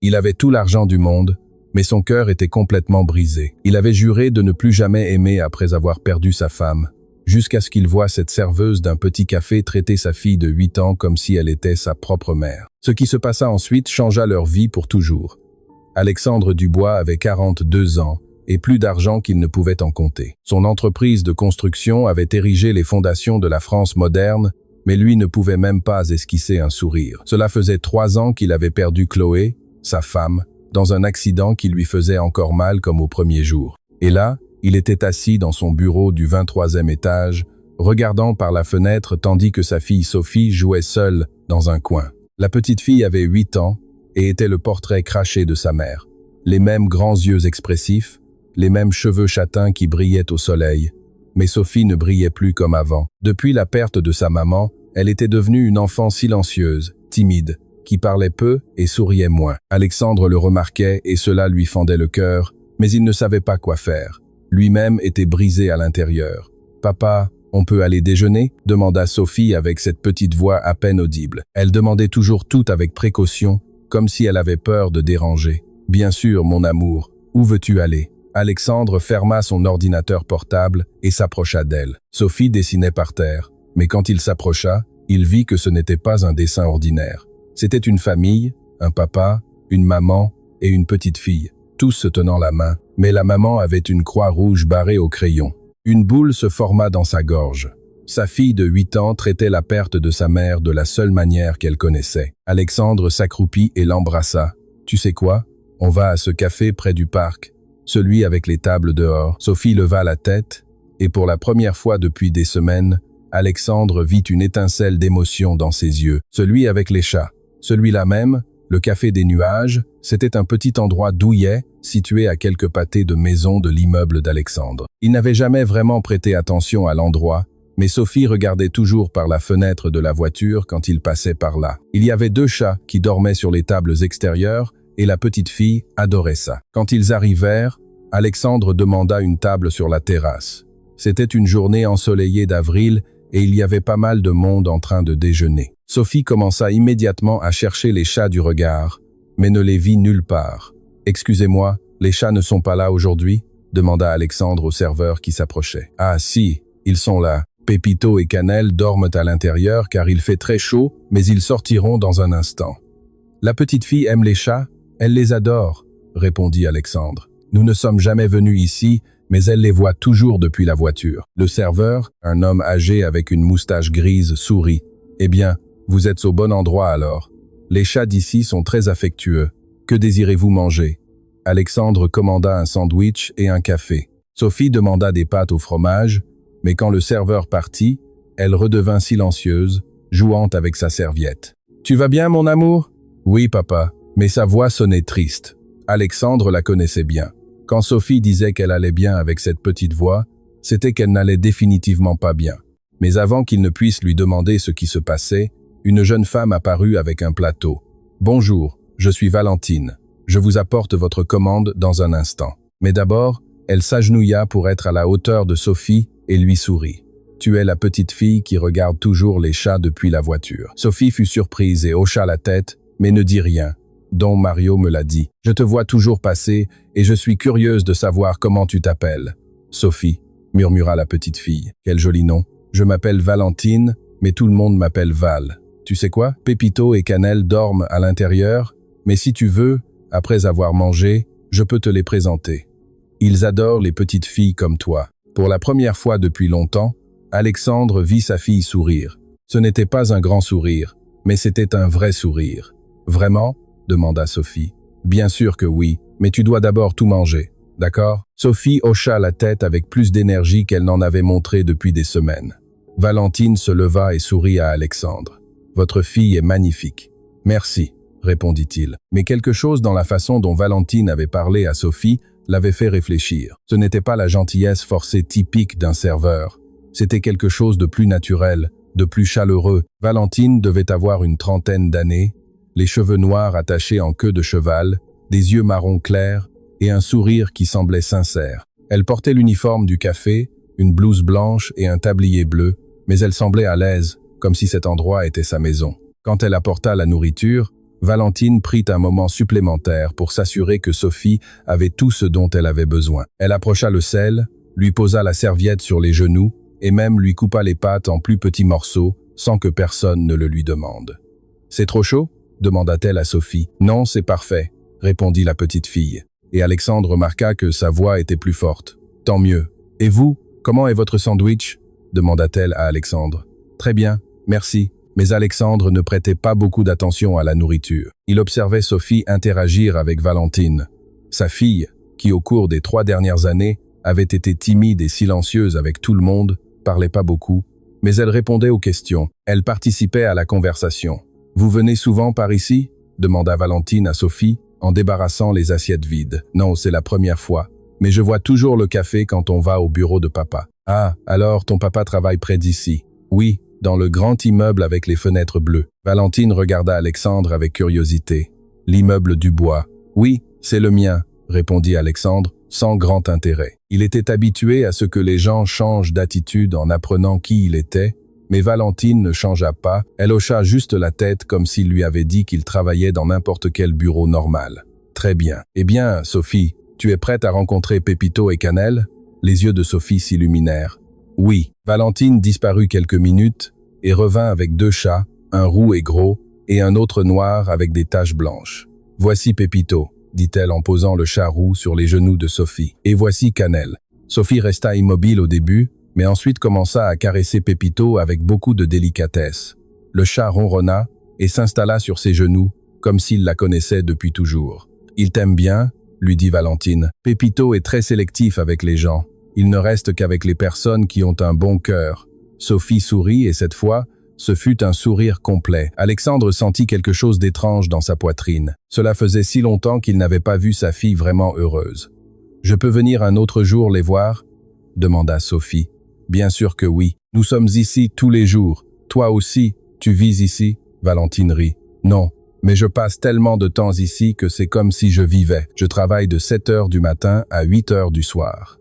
Il avait tout l'argent du monde, mais son cœur était complètement brisé. Il avait juré de ne plus jamais aimer après avoir perdu sa femme, jusqu'à ce qu'il voie cette serveuse d'un petit café traiter sa fille de 8 ans comme si elle était sa propre mère. Ce qui se passa ensuite changea leur vie pour toujours. Alexandre Dubois avait 42 ans et plus d'argent qu'il ne pouvait en compter. Son entreprise de construction avait érigé les fondations de la France moderne, mais lui ne pouvait même pas esquisser un sourire. Cela faisait 3 ans qu'il avait perdu Chloé, sa femme, dans un accident qui lui faisait encore mal comme au premier jour. Et là, il était assis dans son bureau du 23e étage, regardant par la fenêtre tandis que sa fille Sophie jouait seule dans un coin. La petite fille avait 8 ans et était le portrait craché de sa mère. Les mêmes grands yeux expressifs, les mêmes cheveux châtains qui brillaient au soleil. Mais Sophie ne brillait plus comme avant. Depuis la perte de sa maman, elle était devenue une enfant silencieuse, timide, qui parlait peu et souriait moins. Alexandre le remarquait et cela lui fendait le cœur, mais il ne savait pas quoi faire. Lui-même était brisé à l'intérieur. « Papa, on peut aller déjeuner ?» demanda Sophie avec cette petite voix à peine audible. Elle demandait toujours tout avec précaution, comme si elle avait peur de déranger. « Bien sûr, mon amour. Où veux-tu aller ?» Alexandre ferma son ordinateur portable et s'approcha d'elle. Sophie dessinait par terre, mais quand il s'approcha, il vit que ce n'était pas un dessin ordinaire. C'était une famille, un papa, une maman et une petite fille, tous se tenant la main, mais la maman avait une croix rouge barrée au crayon. Une boule se forma dans sa gorge. Sa fille de 8 ans traitait la perte de sa mère de la seule manière qu'elle connaissait. Alexandre s'accroupit et l'embrassa. « Tu sais quoi? On va à ce café près du parc. Celui avec les tables dehors. » Sophie leva la tête, et pour la première fois depuis des semaines, Alexandre vit une étincelle d'émotion dans ses yeux. Celui avec les chats. Celui-là même, le café des nuages, c'était un petit endroit douillet, situé à quelques pâtés de maison de l'immeuble d'Alexandre. Il n'avait jamais vraiment prêté attention à l'endroit, mais Sophie regardait toujours par la fenêtre de la voiture quand il passait par là. Il y avait 2 chats qui dormaient sur les tables extérieures, et la petite fille adorait ça. Quand ils arrivèrent, Alexandre demanda une table sur la terrasse. C'était une journée ensoleillée d'avril et il y avait pas mal de monde en train de déjeuner. Sophie commença immédiatement à chercher les chats du regard, mais ne les vit nulle part. « Excusez-moi, les chats ne sont pas là aujourd'hui ?» demanda Alexandre au serveur qui s'approchait. « Ah si, ils sont là. Pépito et Cannelle dorment à l'intérieur car il fait très chaud, mais ils sortiront dans un instant. » « La petite fille aime les chats, elle les adore, » répondit Alexandre. « Nous ne sommes jamais venus ici, mais elle les voit toujours depuis la voiture. » Le serveur, un homme âgé avec une moustache grise, sourit. « Eh bien, vous êtes au bon endroit alors. Les chats d'ici sont très affectueux. Que désirez-vous manger ?» Alexandre commanda un sandwich et un café. Sophie demanda des pâtes au fromage, mais quand le serveur partit, elle redevint silencieuse, jouant avec sa serviette. « Tu vas bien, mon amour ?»« Oui, papa. » Mais sa voix sonnait triste. Alexandre la connaissait bien. Quand Sophie disait qu'elle allait bien avec cette petite voix, c'était qu'elle n'allait définitivement pas bien. Mais avant qu'il ne puisse lui demander ce qui se passait, une jeune femme apparut avec un plateau. « Bonjour, je suis Valentine. Je vous apporte votre commande dans un instant. » Mais d'abord, elle s'agenouilla pour être à la hauteur de Sophie et lui sourit. « Tu es la petite fille qui regarde toujours les chats depuis la voiture. » Sophie fut surprise et hocha la tête, mais ne dit rien. « Don Mario me l'a dit. Je te vois toujours passer et je suis curieuse de savoir comment tu t'appelles. »« Sophie, » murmura la petite fille. « Quel joli nom. Je m'appelle Valentine, mais tout le monde m'appelle Val. Tu sais quoi? Pépito et Cannelle dorment à l'intérieur, mais si tu veux, après avoir mangé, je peux te les présenter. Ils adorent les petites filles comme toi. » Pour la première fois depuis longtemps, Alexandre vit sa fille sourire. Ce n'était pas un grand sourire, mais c'était un vrai sourire. « Vraiment ?» demanda Sophie. « Bien sûr que oui, mais tu dois d'abord tout manger, d'accord ?» Sophie hocha la tête avec plus d'énergie qu'elle n'en avait montré depuis des semaines. Valentine se leva et sourit à Alexandre. « Votre fille est magnifique. »« Merci, » répondit-il. Mais quelque chose dans la façon dont Valentine avait parlé à Sophie l'avait fait réfléchir. Ce n'était pas la gentillesse forcée typique d'un serveur. C'était quelque chose de plus naturel, de plus chaleureux. Valentine devait avoir une trentaine d'années, les cheveux noirs attachés en queue de cheval, des yeux marron clairs et un sourire qui semblait sincère. Elle portait l'uniforme du café, une blouse blanche et un tablier bleu, mais elle semblait à l'aise, comme si cet endroit était sa maison. Quand elle apporta la nourriture, Valentine prit un moment supplémentaire pour s'assurer que Sophie avait tout ce dont elle avait besoin. Elle approcha le sel, lui posa la serviette sur les genoux et même lui coupa les pâtes en plus petits morceaux sans que personne ne le lui demande. « C'est trop chaud ?» demanda-t-elle à Sophie. « Non, c'est parfait », répondit la petite fille. Et Alexandre remarqua que sa voix était plus forte. « Tant mieux. Et vous, comment est votre sandwich ?» demanda-t-elle à Alexandre. « Très bien, merci. » Mais Alexandre ne prêtait pas beaucoup d'attention à la nourriture. Il observait Sophie interagir avec Valentine, sa fille, qui au cours des 3 dernières années avait été timide et silencieuse avec tout le monde, parlait pas beaucoup, mais elle répondait aux questions. Elle participait à la conversation. « Vous venez souvent par ici ?» demanda Valentine à Sophie, en débarrassant les assiettes vides. « Non, c'est la première fois. Mais je vois toujours le café quand on va au bureau de papa. »« Ah, alors ton papa travaille près d'ici ?»« Oui, dans le grand immeuble avec les fenêtres bleues. » Valentine regarda Alexandre avec curiosité. « L'immeuble du bois. »« Oui, c'est le mien, » répondit Alexandre, sans grand intérêt. Il était habitué à ce que les gens changent d'attitude en apprenant qui il était, mais Valentine ne changea pas, elle hocha juste la tête comme s'il lui avait dit qu'il travaillait dans n'importe quel bureau normal. « Très bien. Eh bien, Sophie, tu es prête à rencontrer Pépito et Cannelle ?» Les yeux de Sophie s'illuminèrent. « Oui. » Valentine disparut quelques minutes et revint avec 2 chats, un roux et gros, et un autre noir avec des taches blanches. « Voici Pépito, » dit-elle en posant le chat roux sur les genoux de Sophie. « Et voici Cannelle. » Sophie resta immobile au début, mais ensuite commença à caresser Pépito avec beaucoup de délicatesse. Le chat ronronna et s'installa sur ses genoux, comme s'il la connaissait depuis toujours. « Il t'aime bien ?» lui dit Valentine. « Pépito est très sélectif avec les gens. Il ne reste qu'avec les personnes qui ont un bon cœur. » Sophie sourit et cette fois, ce fut un sourire complet. Alexandre sentit quelque chose d'étrange dans sa poitrine. Cela faisait si longtemps qu'il n'avait pas vu sa fille vraiment heureuse. « Je peux venir un autre jour les voir ?» demanda Sophie. « Bien sûr que oui. Nous sommes ici tous les jours. Toi aussi, tu vis ici ?» Valentine rit. « Non, mais je passe tellement de temps ici que c'est comme si je vivais. Je travaille de 7 heures du matin à 8 heures du soir. »«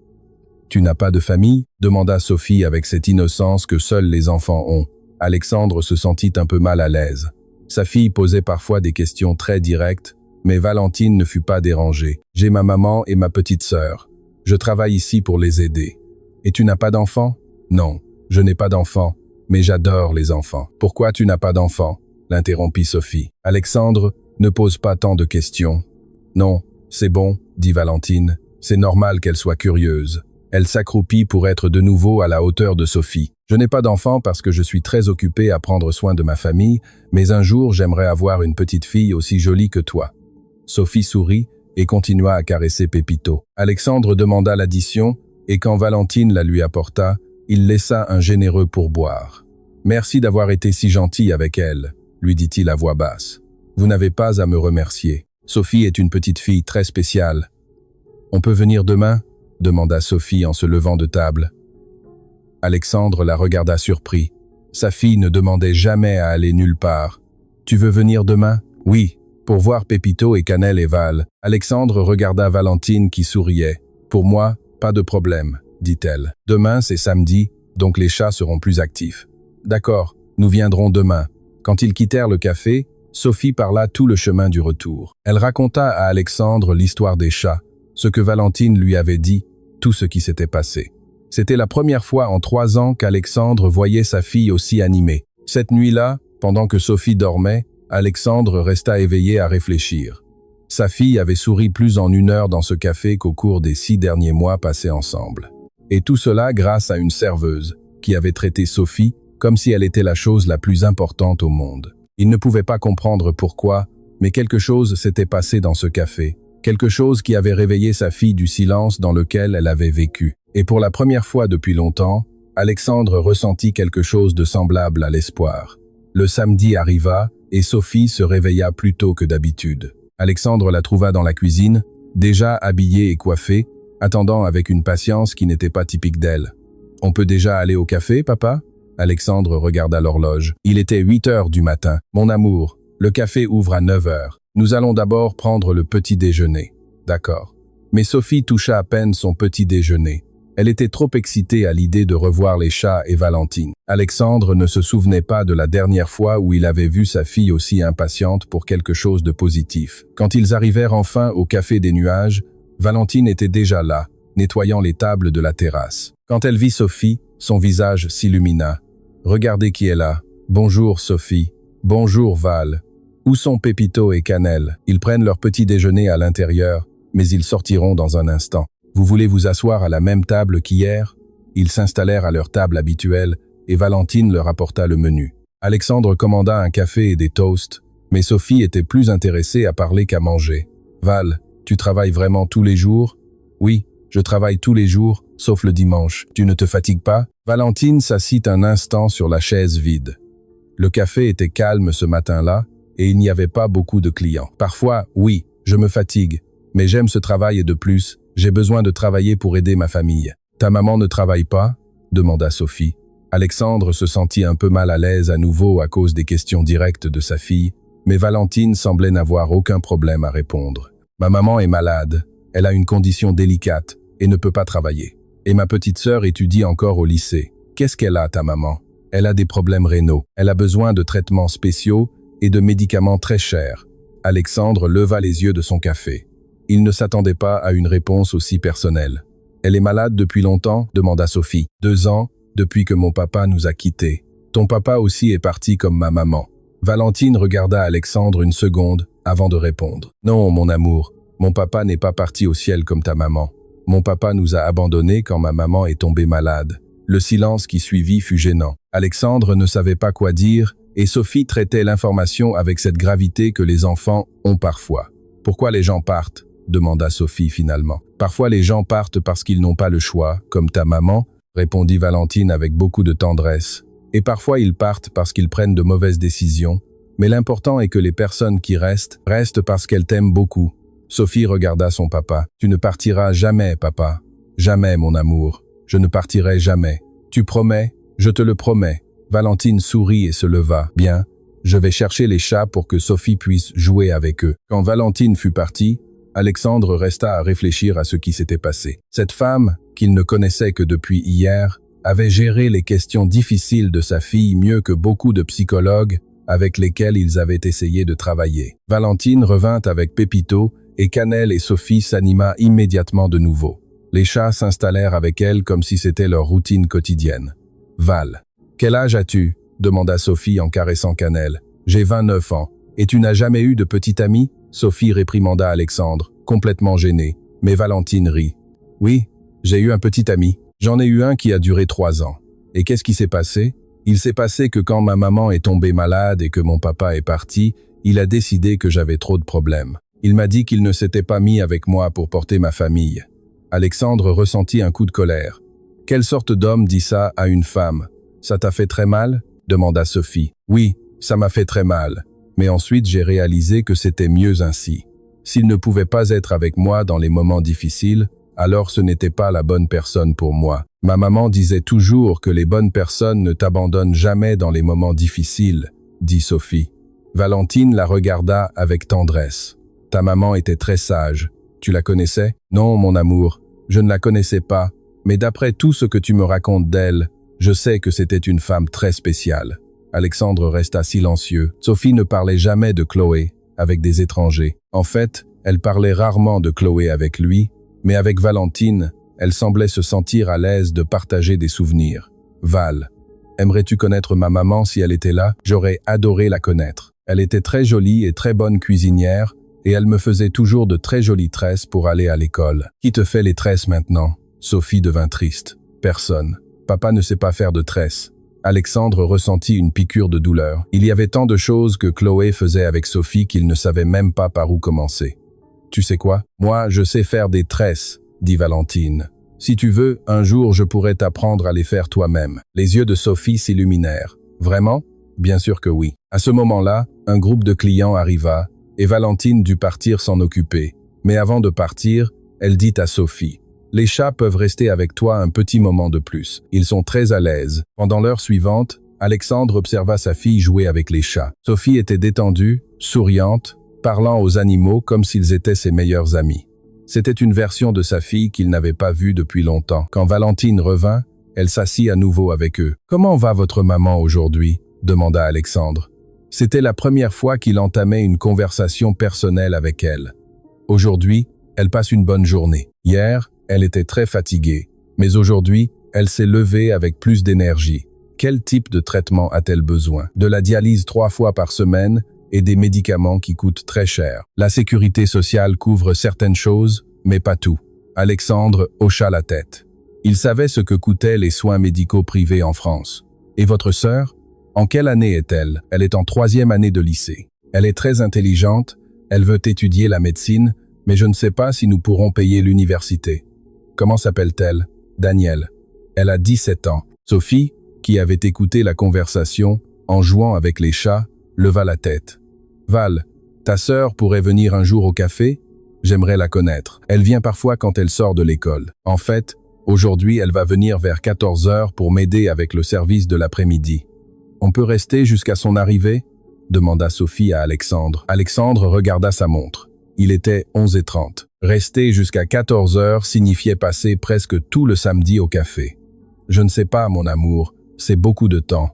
Tu n'as pas de famille ?» demanda Sophie avec cette innocence que seuls les enfants ont. Alexandre se sentit un peu mal à l'aise. Sa fille posait parfois des questions très directes, mais Valentine ne fut pas dérangée. « J'ai ma maman et ma petite sœur. Je travaille ici pour les aider. »« Et tu n'as pas d'enfants ?»« Non, je n'ai pas d'enfants, mais j'adore les enfants. »« Pourquoi tu n'as pas d'enfants ?» l'interrompit Sophie. « Alexandre, ne pose pas tant de questions. »« Non, c'est bon, » dit Valentine. « C'est normal qu'elle soit curieuse. » Elle s'accroupit pour être de nouveau à la hauteur de Sophie. « Je n'ai pas d'enfant parce que je suis très occupée à prendre soin de ma famille, mais un jour j'aimerais avoir une petite fille aussi jolie que toi. » Sophie sourit et continua à caresser Pépito. Alexandre demanda l'addition et quand Valentine la lui apporta, il laissa un généreux pourboire. « Merci d'avoir été si gentil avec elle, » lui dit-il à voix basse. « Vous n'avez pas à me remercier. Sophie est une petite fille très spéciale. »« On peut venir demain ?» demanda Sophie en se levant de table. Alexandre la regarda surpris. Sa fille ne demandait jamais à aller nulle part. « Tu veux venir demain ?»« Oui, pour voir Pépito et Cannelle et Val. » Alexandre regarda Valentine qui souriait. « Pour moi, pas de problème, » dit-elle. « Demain, c'est samedi, donc les chats seront plus actifs. »« D'accord, nous viendrons demain. » Quand ils quittèrent le café, Sophie parla tout le chemin du retour. Elle raconta à Alexandre l'histoire des chats, ce que Valentine lui avait dit, tout ce qui s'était passé. C'était la première fois en 3 ans qu'Alexandre voyait sa fille aussi animée. Cette nuit-là, pendant que Sophie dormait, Alexandre resta éveillé à réfléchir. Sa fille avait souri plus en 1 heure dans ce café qu'au cours des 6 derniers mois passés ensemble. Et tout cela grâce à une serveuse, qui avait traité Sophie comme si elle était la chose la plus importante au monde. Il ne pouvait pas comprendre pourquoi, mais quelque chose s'était passé dans ce café, quelque chose qui avait réveillé sa fille du silence dans lequel elle avait vécu. Et pour la première fois depuis longtemps, Alexandre ressentit quelque chose de semblable à l'espoir. Le samedi arriva et Sophie se réveilla plus tôt que d'habitude. Alexandre la trouva dans la cuisine, déjà habillée et coiffée, attendant avec une patience qui n'était pas typique d'elle. « On peut déjà aller au café, papa ?» Alexandre regarda l'horloge. Il était 8 heures du matin. « Mon amour, le café ouvre à 9 heures. Nous allons d'abord prendre le petit déjeuner. » « D'accord. » Mais Sophie toucha à peine son petit déjeuner. Elle était trop excitée à l'idée de revoir les chats et Valentine. Alexandre ne se souvenait pas de la dernière fois où il avait vu sa fille aussi impatiente pour quelque chose de positif. Quand ils arrivèrent enfin au Café des Nuages, Valentine était déjà là, nettoyant les tables de la terrasse. Quand elle vit Sophie, son visage s'illumina. « Regardez qui est là. Bonjour Sophie. Bonjour Val. Où sont Pépito et Cannelle? Ils prennent leur petit déjeuner à l'intérieur, mais ils sortiront dans un instant. Vous voulez vous asseoir à la même table qu'hier ?» Ils s'installèrent à leur table habituelle et Valentine leur apporta le menu. Alexandre commanda un café et des toasts, mais Sophie était plus intéressée à parler qu'à manger. « Val, tu travailles vraiment tous les jours ?»« Oui, je travaille tous les jours, sauf le dimanche. Tu ne te fatigues pas ?» Valentine s'assit un instant sur la chaise vide. Le café était calme ce matin-là et il n'y avait pas beaucoup de clients. « Parfois, oui, je me fatigue, mais j'aime ce travail et de plus, j'ai besoin de travailler pour aider ma famille. »« Ta maman ne travaille pas ?» demanda Sophie. Alexandre se sentit un peu mal à l'aise à nouveau à cause des questions directes de sa fille, mais Valentine semblait n'avoir aucun problème à répondre. « Ma maman est malade, elle a une condition délicate et ne peut pas travailler. Et ma petite sœur étudie encore au lycée. Qu'est-ce qu'elle a, ta maman? Elle a des problèmes rénaux, elle a besoin de traitements spéciaux et de médicaments très chers. » Alexandre leva les yeux de son café. Il ne s'attendait pas à une réponse aussi personnelle. « Elle est malade depuis longtemps ?» demanda Sophie. « 2 ans, depuis que mon papa nous a quittés. Ton papa aussi est parti comme ma maman. » Valentine regarda Alexandre une seconde avant de répondre. « Non, mon amour, mon papa n'est pas parti au ciel comme ta maman. Mon papa nous a abandonnés quand ma maman est tombée malade. » Le silence qui suivit fut gênant. Alexandre ne savait pas quoi dire et Sophie traitait l'information avec cette gravité que les enfants ont parfois. « Pourquoi les gens partent ?» demanda Sophie finalement. « Parfois les gens partent parce qu'ils n'ont pas le choix, comme ta maman, » répondit Valentine avec beaucoup de tendresse. « Et parfois ils partent parce qu'ils prennent de mauvaises décisions. Mais l'important est que les personnes qui restent parce qu'elles t'aiment beaucoup. » Sophie regarda son papa. « Tu ne partiras jamais, papa. Jamais, mon amour. Je ne partirai jamais. Tu promets? Je te le promets. » Valentine sourit et se leva. « Bien, je vais chercher les chats pour que Sophie puisse jouer avec eux. » Quand Valentine fut partie, Alexandre resta à réfléchir à ce qui s'était passé. Cette femme, qu'il ne connaissait que depuis hier, avait géré les questions difficiles de sa fille mieux que beaucoup de psychologues avec lesquels ils avaient essayé de travailler. Valentine revint avec Pépito et Cannelle et Sophie s'anima immédiatement de nouveau. Les chats s'installèrent avec elle comme si c'était leur routine quotidienne. « Val, quel âge as-tu » demanda Sophie en caressant Cannelle. « J'ai 29 ans. Et tu n'as jamais eu de petit ami ?» Sophie réprimanda Alexandre, complètement gêné, mais Valentine rit. « Oui, j'ai eu un petit ami. J'en ai eu un qui a duré 3 ans. Et qu'est-ce qui s'est passé? Il s'est passé que quand ma maman est tombée malade et que mon papa est parti, il a décidé que j'avais trop de problèmes. Il m'a dit qu'il ne s'était pas mis avec moi pour porter ma famille. » Alexandre ressentit un coup de colère. « Quelle sorte d'homme dit ça à une femme? Ça t'a fait très mal ?» demanda Sophie. « Oui, ça m'a fait très mal. Mais ensuite j'ai réalisé que c'était mieux ainsi. S'il ne pouvait pas être avec moi dans les moments difficiles, alors ce n'était pas la bonne personne pour moi. Ma maman disait toujours que les bonnes personnes ne t'abandonnent jamais dans les moments difficiles, » dit Sophie. Valentine la regarda avec tendresse. « Ta maman était très sage. Tu la connaissais? » « Non, mon amour, je ne la connaissais pas, mais d'après tout ce que tu me racontes d'elle, je sais que c'était une femme très spéciale. » Alexandre resta silencieux. Sophie ne parlait jamais de Chloé avec des étrangers. En fait, elle parlait rarement de Chloé avec lui, mais avec Valentine, elle semblait se sentir à l'aise de partager des souvenirs. « Val, aimerais-tu connaître ma maman si elle était là? J'aurais adoré la connaître. Elle était très jolie et très bonne cuisinière, et elle me faisait toujours de très jolies tresses pour aller à l'école. Qui te fait les tresses maintenant? » Sophie devint triste. « Personne. Papa ne sait pas faire de tresses. » Alexandre ressentit une piqûre de douleur. Il y avait tant de choses que Chloé faisait avec Sophie qu'il ne savait même pas par où commencer. « Tu sais quoi? Moi, je sais faire des tresses, » dit Valentine. « Si tu veux, un jour je pourrais t'apprendre à les faire toi-même. » Les yeux de Sophie s'illuminèrent. « Vraiment? Bien sûr que oui. » À ce moment-là, un groupe de clients arriva et Valentine dut partir s'en occuper. Mais avant de partir, elle dit à Sophie: « Les chats peuvent rester avec toi un petit moment de plus. Ils sont très à l'aise. » Pendant l'heure suivante, Alexandre observa sa fille jouer avec les chats. Sophie était détendue, souriante, parlant aux animaux comme s'ils étaient ses meilleurs amis. C'était une version de sa fille qu'il n'avait pas vue depuis longtemps. Quand Valentine revint, elle s'assit à nouveau avec eux. « Comment va votre maman aujourd'hui » demanda Alexandre. C'était la première fois qu'il entamait une conversation personnelle avec elle. Aujourd'hui, elle passe une bonne journée. Hier, elle était très fatiguée, mais aujourd'hui, elle s'est levée avec plus d'énergie. Quel type de traitement a-t-elle besoin? De la dialyse 3 fois par semaine et des médicaments qui coûtent très cher. La sécurité sociale couvre certaines choses, mais pas tout. Alexandre hocha la tête. Il savait ce que coûtaient les soins médicaux privés en France. Et votre sœur? En quelle année est-elle? Elle est en 3e année de lycée. Elle est très intelligente, elle veut étudier la médecine, mais je ne sais pas si nous pourrons payer l'université. Comment s'appelle-t-elle? Danielle. Elle a 17 ans. Sophie, qui avait écouté la conversation en jouant avec les chats, leva la tête. Val, ta sœur pourrait venir un jour au café? J'aimerais la connaître. Elle vient parfois quand elle sort de l'école. En fait, aujourd'hui, elle va venir vers 14 heures pour m'aider avec le service de l'après-midi. On peut rester jusqu'à son arrivée? Demanda Sophie à Alexandre. Alexandre regarda sa montre. Il était 11h30. Rester jusqu'à 14 heures signifiait passer presque tout le samedi au café. Je ne sais pas, mon amour, c'est beaucoup de temps.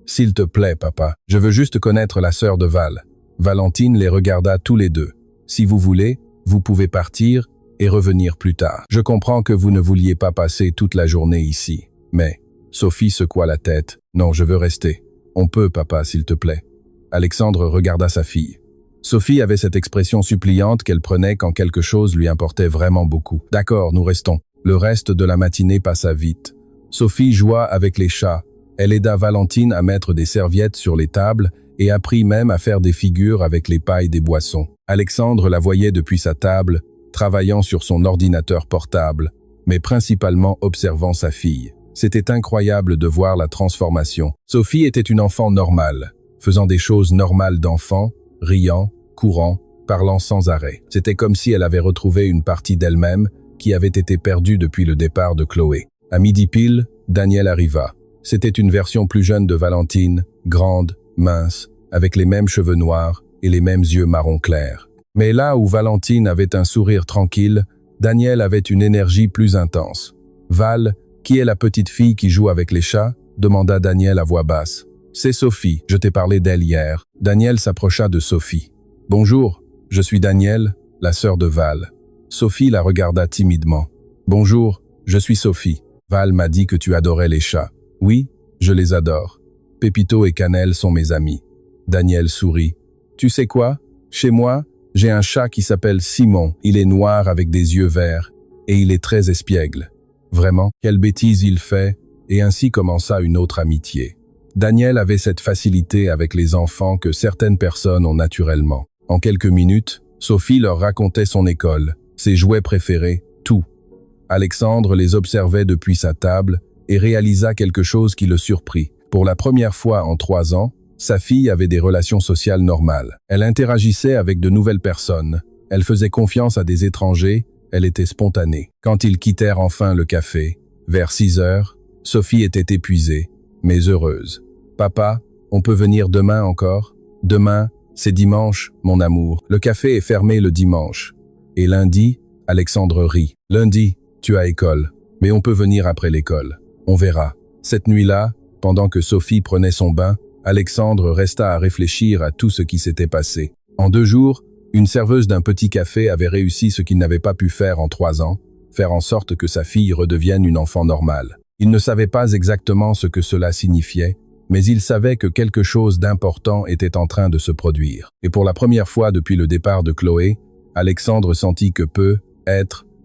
S'il te plaît, papa, je veux juste connaître la sœur de Val. Valentine les regarda tous les deux. Si vous voulez, vous pouvez partir et revenir plus tard. Je comprends que vous ne vouliez pas passer toute la journée ici, mais... Sophie secoua la tête. Non, je veux rester. On peut, papa, s'il te plaît. Alexandre regarda sa fille. Sophie avait cette expression suppliante qu'elle prenait quand quelque chose lui importait vraiment beaucoup. D'accord, nous restons. Le reste de la matinée passa vite. Sophie joua avec les chats. Elle aida Valentine à mettre des serviettes sur les tables et apprit même à faire des figures avec les pailles des boissons. Alexandre la voyait depuis sa table, travaillant sur son ordinateur portable, mais principalement observant sa fille. C'était incroyable de voir la transformation. Sophie était une enfant normale, faisant des choses normales d'enfant, riant, courant, parlant sans arrêt. C'était comme si elle avait retrouvé une partie d'elle-même qui avait été perdue depuis le départ de Chloé. À midi pile, Daniel arriva. C'était une version plus jeune de Valentine, grande, mince, avec les mêmes cheveux noirs et les mêmes yeux marron clair. Mais là où Valentine avait un sourire tranquille, Daniel avait une énergie plus intense. « Val, qui est la petite fille qui joue avec les chats ?» demanda Daniel à voix basse. « C'est Sophie, je t'ai parlé d'elle hier. » Daniel s'approcha de Sophie. « Bonjour, je suis Daniel, la sœur de Val. » Sophie la regarda timidement. « Bonjour, je suis Sophie. Val m'a dit que tu adorais les chats. »« Oui, je les adore. Pépito et Cannelle sont mes amis. » Daniel sourit. « Tu sais quoi? Chez moi, j'ai un chat qui s'appelle Simon. Il est noir avec des yeux verts et il est très espiègle. Vraiment, quelle bêtise il fait ?» Et ainsi commença une autre amitié. Daniel avait cette facilité avec les enfants que certaines personnes ont naturellement. En quelques minutes, Sophie leur racontait son école, ses jouets préférés, tout. Alexandre les observait depuis sa table et réalisa quelque chose qui le surprit. Pour la première fois en 3 ans, sa fille avait des relations sociales normales. Elle interagissait avec de nouvelles personnes. Elle faisait confiance à des étrangers. Elle était spontanée. Quand ils quittèrent enfin le café, vers 6 heures, Sophie était épuisée, mais heureuse. « Papa, on peut venir demain encore? Demain, c'est dimanche, mon amour. Le café est fermé le dimanche. Et lundi, Alexandre rit. Lundi, tu as école, mais on peut venir après l'école. On verra. » Cette nuit-là, pendant que Sophie prenait son bain, Alexandre resta à réfléchir à tout ce qui s'était passé. En 2 jours, une serveuse d'un petit café avait réussi ce qu'il n'avait pas pu faire en 3 ans, faire en sorte que sa fille redevienne une enfant normale. Il ne savait pas exactement ce que cela signifiait, mais il savait que quelque chose d'important était en train de se produire. Et pour la première fois depuis le départ de Chloé, Alexandre sentit que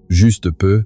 juste peu,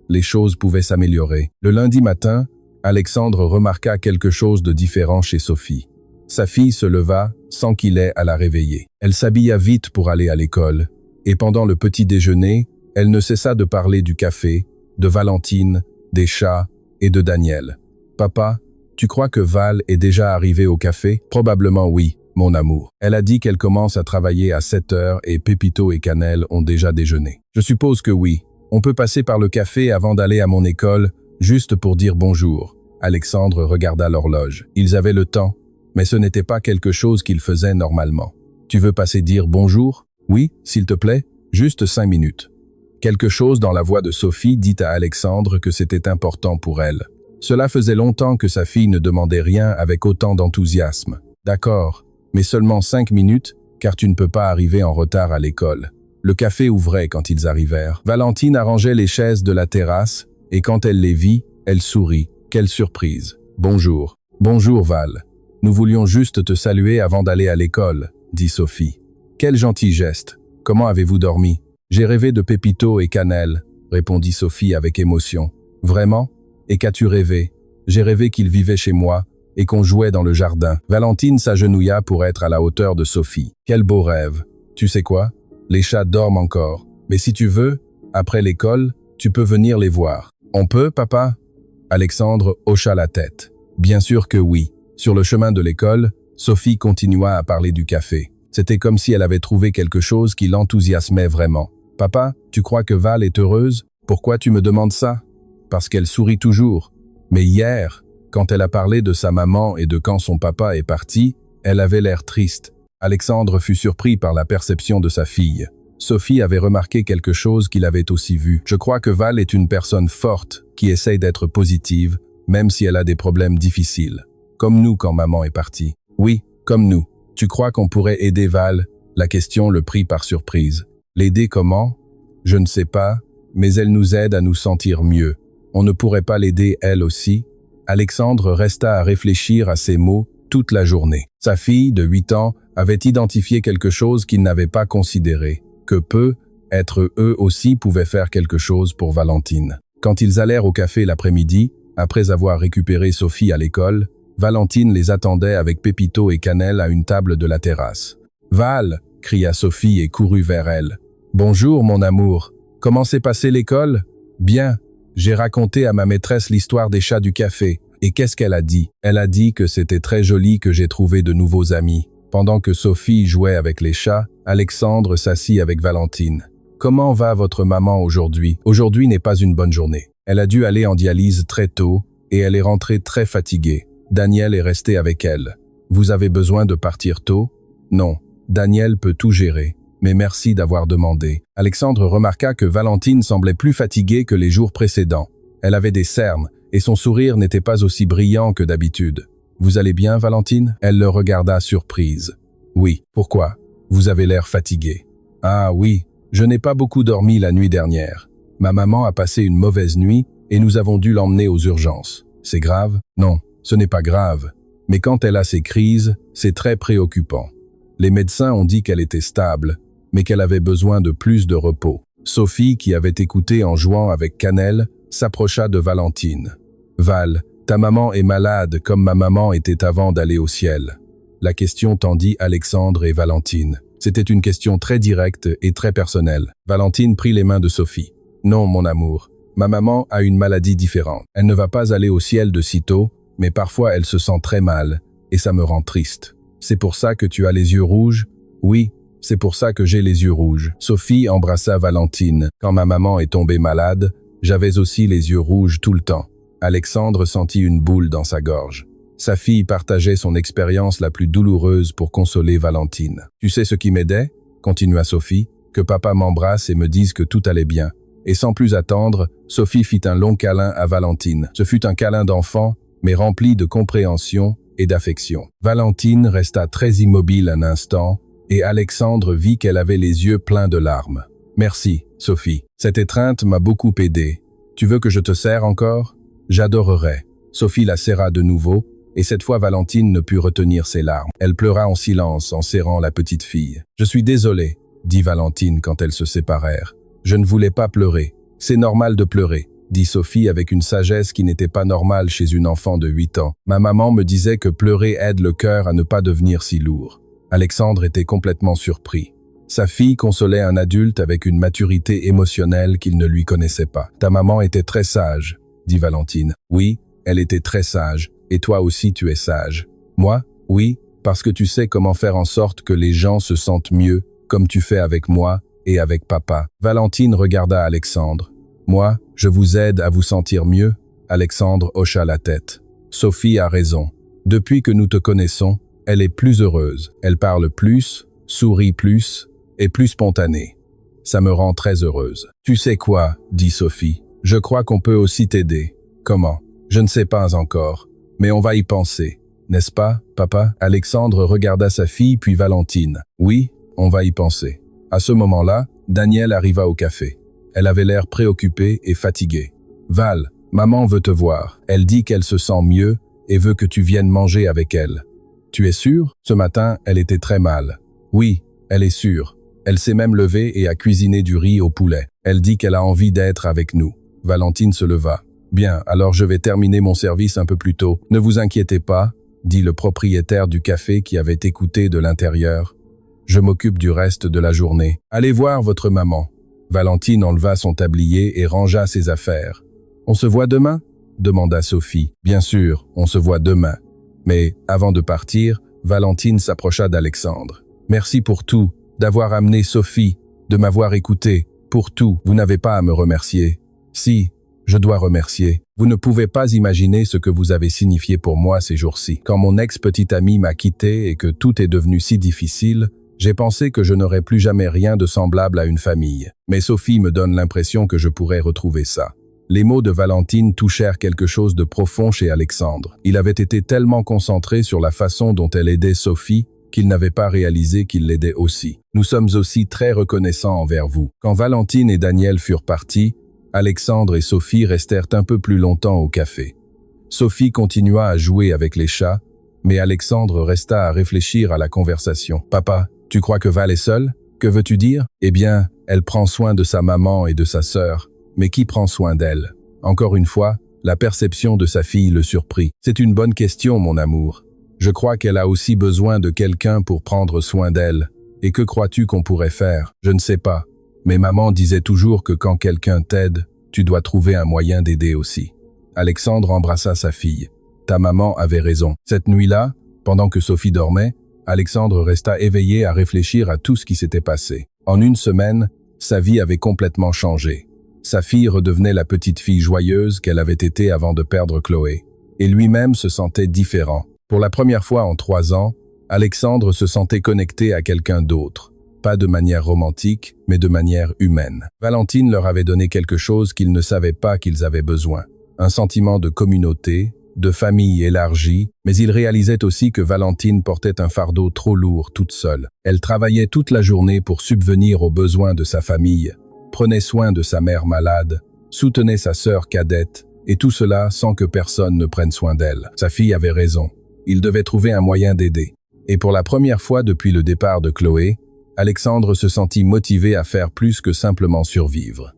les choses pouvaient s'améliorer. Le lundi matin, Alexandre remarqua quelque chose de différent chez Sophie. Sa fille se leva sans qu'il ait à la réveiller. Elle s'habilla vite pour aller à l'école, et pendant le petit déjeuner, elle ne cessa de parler du café, de Valentine, des chats et de Daniel. « Papa, tu crois que Val est déjà arrivée au café? » « Probablement oui, mon amour. Elle a dit qu'elle commence à travailler à 7 heures et Pépito et Cannelle ont déjà déjeuné. Je suppose que oui. On peut passer par le café avant d'aller à mon école, juste pour dire bonjour. » Alexandre regarda l'horloge. Ils avaient le temps, mais ce n'était pas quelque chose qu'ils faisaient normalement. « Tu veux passer dire bonjour? » « Oui, s'il te plaît, juste 5 minutes. » Quelque chose dans la voix de Sophie dit à Alexandre que c'était important pour elle. Cela faisait longtemps que sa fille ne demandait rien avec autant d'enthousiasme. D'accord, mais seulement 5 minutes, car tu ne peux pas arriver en retard à l'école. Le café ouvrait quand ils arrivèrent. Valentine arrangeait les chaises de la terrasse, et quand elle les vit, elle sourit. Quelle surprise. Bonjour. Bonjour Val. Nous voulions juste te saluer avant d'aller à l'école, dit Sophie. Quel gentil geste. Comment avez-vous dormi? J'ai rêvé de Pépito et Cannelle, répondit Sophie avec émotion. Vraiment? Et qu'as-tu rêvé? J'ai rêvé qu'ils vivaient chez moi et qu'on jouait dans le jardin. Valentine s'agenouilla pour être à la hauteur de Sophie. Quel beau rêve. Tu sais quoi? Les chats dorment encore. Mais si tu veux, après l'école, tu peux venir les voir. On peut, papa? Alexandre hocha la tête. Bien sûr que oui. Sur le chemin de l'école, Sophie continua à parler du café. C'était comme si elle avait trouvé quelque chose qui l'enthousiasmait vraiment. « Papa, tu crois que Val est heureuse? Pourquoi tu me demandes ça? » Parce qu'elle sourit toujours. Mais hier, quand elle a parlé de sa maman et de quand son papa est parti, elle avait l'air triste. Alexandre fut surpris par la perception de sa fille. Sophie avait remarqué quelque chose qu'il avait aussi vu. « Je crois que Val est une personne forte qui essaye d'être positive, même si elle a des problèmes difficiles. Comme nous quand maman est partie. » « Oui, comme nous. Tu crois qu'on pourrait aider Val? » La question le prit par surprise. L'aider comment? Je ne sais pas, mais elle nous aide à nous sentir mieux. On ne pourrait pas l'aider elle aussi? Alexandre resta à réfléchir à ces mots toute la journée. Sa fille, de 8 ans, avait identifié quelque chose qu'il n'avait pas considéré. Que être eux aussi pouvaient faire quelque chose pour Valentine. Quand ils allèrent au café l'après-midi, après avoir récupéré Sophie à l'école, Valentine les attendait avec Pépito et Cannelle à une table de la terrasse. « Val !» cria Sophie et courut vers elle. « Bonjour, mon amour. Comment s'est passée l'école? »« Bien. J'ai raconté à ma maîtresse l'histoire des chats du café. Et qu'est-ce qu'elle a dit? Elle a dit que c'était très joli que j'ai trouvé de nouveaux amis. » Pendant que Sophie jouait avec les chats, Alexandre s'assit avec Valentine. « Comment va votre maman aujourd'hui? Aujourd'hui n'est pas une bonne journée. Elle a dû aller en dialyse très tôt et elle est rentrée très fatiguée. Daniel est resté avec elle. Vous avez besoin de partir tôt? Non, Daniel peut tout gérer, mais merci d'avoir demandé. » Alexandre remarqua que Valentine semblait plus fatiguée que les jours précédents. Elle avait des cernes, et son sourire n'était pas aussi brillant que d'habitude. « Vous allez bien, Valentine ?» Elle le regarda surprise. « Oui, pourquoi? Vous avez l'air fatiguée. »« Ah oui, je n'ai pas beaucoup dormi la nuit dernière. Ma maman a passé une mauvaise nuit et nous avons dû l'emmener aux urgences. C'est grave? Non. Ce n'est pas grave, mais quand elle a ses crises, c'est très préoccupant. Les médecins ont dit qu'elle était stable, mais qu'elle avait besoin de plus de repos. Sophie, qui avait écouté en jouant avec Cannelle, s'approcha de Valentine. « Val, ta maman est malade comme ma maman était avant d'aller au ciel. » La question tendit Alexandre et Valentine. C'était une question très directe et très personnelle. Valentine prit les mains de Sophie. « Non, mon amour, ma maman a une maladie différente. Elle ne va pas aller au ciel de sitôt, mais parfois elle se sent très mal, et ça me rend triste. C'est pour ça que tu as les yeux rouges? Oui, c'est pour ça que j'ai les yeux rouges. » Sophie embrassa Valentine. « Quand ma maman est tombée malade, j'avais aussi les yeux rouges tout le temps. » Alexandre sentit une boule dans sa gorge. Sa fille partageait son expérience la plus douloureuse pour consoler Valentine. « Tu sais ce qui m'aidait? » continua Sophie. « Que papa m'embrasse et me dise que tout allait bien. » Et sans plus attendre, Sophie fit un long câlin à Valentine. Ce fut un câlin d'enfant, mais rempli de compréhension et d'affection. Valentine resta très immobile un instant, et Alexandre vit qu'elle avait les yeux pleins de larmes. « Merci, Sophie. Cette étreinte m'a beaucoup aidé. Tu veux que je te serre encore? J'adorerais. » Sophie la serra de nouveau, et cette fois Valentine ne put retenir ses larmes. Elle pleura en silence en serrant la petite fille. « Je suis désolée, » dit Valentine quand elles se séparèrent. « Je ne voulais pas pleurer. C'est normal de pleurer. » dit Sophie avec une sagesse qui n'était pas normale chez une enfant de 8 ans. « Ma maman me disait que pleurer aide le cœur à ne pas devenir si lourd. » Alexandre était complètement surpris. Sa fille consolait un adulte avec une maturité émotionnelle qu'il ne lui connaissait pas. « Ta maman était très sage, » dit Valentine. « Oui, elle était très sage, et toi aussi tu es sage. »« Moi? Oui, parce que tu sais comment faire en sorte que les gens se sentent mieux, comme tu fais avec moi et avec papa. » Valentine regarda Alexandre. « Moi, je vous aide à vous sentir mieux ?» Alexandre hocha la tête. « Sophie a raison. Depuis que nous te connaissons, elle est plus heureuse. Elle parle plus, sourit plus, est plus spontanée. Ça me rend très heureuse. Tu sais quoi, dit Sophie. Je crois qu'on peut aussi t'aider. Comment? Je ne sais pas encore, mais on va y penser. N'est-ce pas, papa? Alexandre regarda sa fille puis Valentine. Oui, on va y penser. À ce moment-là, Danielle arriva au café. Elle avait l'air préoccupée et fatiguée. Val, maman veut te voir. Elle dit qu'elle se sent mieux et veut que tu viennes manger avec elle. Tu es sûre? Ce matin, elle était très mal. Oui, elle est sûre. Elle s'est même levée et a cuisiné du riz au poulet. Elle dit qu'elle a envie d'être avec nous. Valentine se leva. Bien, alors je vais terminer mon service un peu plus tôt. Ne vous inquiétez pas, dit le propriétaire du café qui avait écouté de l'intérieur. Je m'occupe du reste de la journée. Allez voir votre maman. Valentine enleva son tablier et rangea ses affaires. On se voit demain? Demanda Sophie. Bien sûr, on se voit demain. Mais, avant de partir, Valentine s'approcha d'Alexandre. Merci pour tout, d'avoir amené Sophie, de m'avoir écouté, pour tout. Vous n'avez pas à me remercier. Si, je dois remercier. Vous ne pouvez pas imaginer ce que vous avez signifié pour moi ces jours-ci. Quand mon ex-petite amie m'a quitté et que tout est devenu si difficile, j'ai pensé que je n'aurais plus jamais rien de semblable à une famille. Mais Sophie me donne l'impression que je pourrais retrouver ça. Les mots de Valentine touchèrent quelque chose de profond chez Alexandre. Il avait été tellement concentré sur la façon dont elle aidait Sophie qu'il n'avait pas réalisé qu'il l'aidait aussi. Nous sommes aussi très reconnaissants envers vous. Quand Valentine et Daniel furent partis, Alexandre et Sophie restèrent un peu plus longtemps au café. Sophie continua à jouer avec les chats, mais Alexandre resta à réfléchir à la conversation. « Papa, tu crois que Val est seule? Que veux-tu dire? Eh bien, elle prend soin de sa maman et de sa sœur. Mais qui prend soin d'elle? Encore une fois, la perception de sa fille le surprit. C'est une bonne question, mon amour. Je crois qu'elle a aussi besoin de quelqu'un pour prendre soin d'elle. Et que crois-tu qu'on pourrait faire? Je ne sais pas. Mais maman disait toujours que quand quelqu'un t'aide, tu dois trouver un moyen d'aider aussi. Alexandre embrassa sa fille. Ta maman avait raison. Cette nuit-là, pendant que Sophie dormait, Alexandre resta éveillé à réfléchir à tout ce qui s'était passé. En une semaine, sa vie avait complètement changé. Sa fille redevenait la petite fille joyeuse qu'elle avait été avant de perdre Chloé. Et lui-même se sentait différent. Pour la première fois en 3 ans, Alexandre se sentait connecté à quelqu'un d'autre. Pas de manière romantique, mais de manière humaine. Valentine leur avait donné quelque chose qu'ils ne savaient pas qu'ils avaient besoin. Un sentiment de communauté, de famille élargie, mais ils réalisaient aussi que Valentine portait un fardeau trop lourd toute seule. Elle travaillait toute la journée pour subvenir aux besoins de sa famille, prenait soin de sa mère malade, soutenait sa sœur cadette, et tout cela sans que personne ne prenne soin d'elle. Sa fille avait raison. Il devait trouver un moyen d'aider. Et pour la première fois depuis le départ de Chloé, Alexandre se sentit motivé à faire plus que simplement survivre.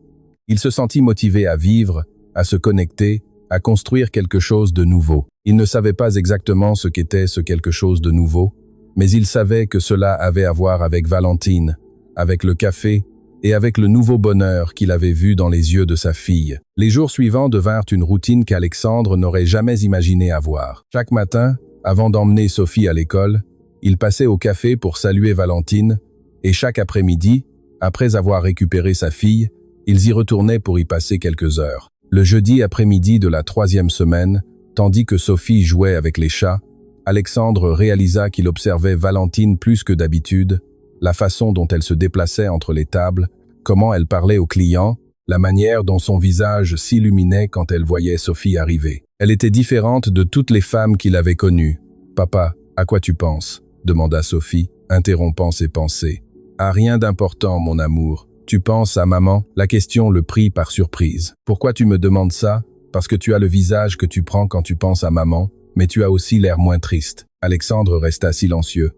Il se sentit motivé à vivre, à se connecter, à construire quelque chose de nouveau. Il ne savait pas exactement ce qu'était ce quelque chose de nouveau, mais il savait que cela avait à voir avec Valentine, avec le café et avec le nouveau bonheur qu'il avait vu dans les yeux de sa fille. Les jours suivants devinrent une routine qu'Alexandre n'aurait jamais imaginé avoir. Chaque matin, avant d'emmener Sophie à l'école, il passait au café pour saluer Valentine, et chaque après-midi, après avoir récupéré sa fille, ils y retournaient pour y passer quelques heures. Le jeudi après-midi de la 3e semaine, tandis que Sophie jouait avec les chats, Alexandre réalisa qu'il observait Valentine plus que d'habitude, la façon dont elle se déplaçait entre les tables, comment elle parlait aux clients, la manière dont son visage s'illuminait quand elle voyait Sophie arriver. Elle était différente de toutes les femmes qu'il avait connues. « Papa, à quoi tu penses ?» demanda Sophie, interrompant ses pensées. « À rien d'important, mon amour. Tu penses à maman ?» La question le prit par surprise. « Pourquoi tu me demandes ça? Parce que tu as le visage que tu prends quand tu penses à maman, mais tu as aussi l'air moins triste. » Alexandre resta silencieux.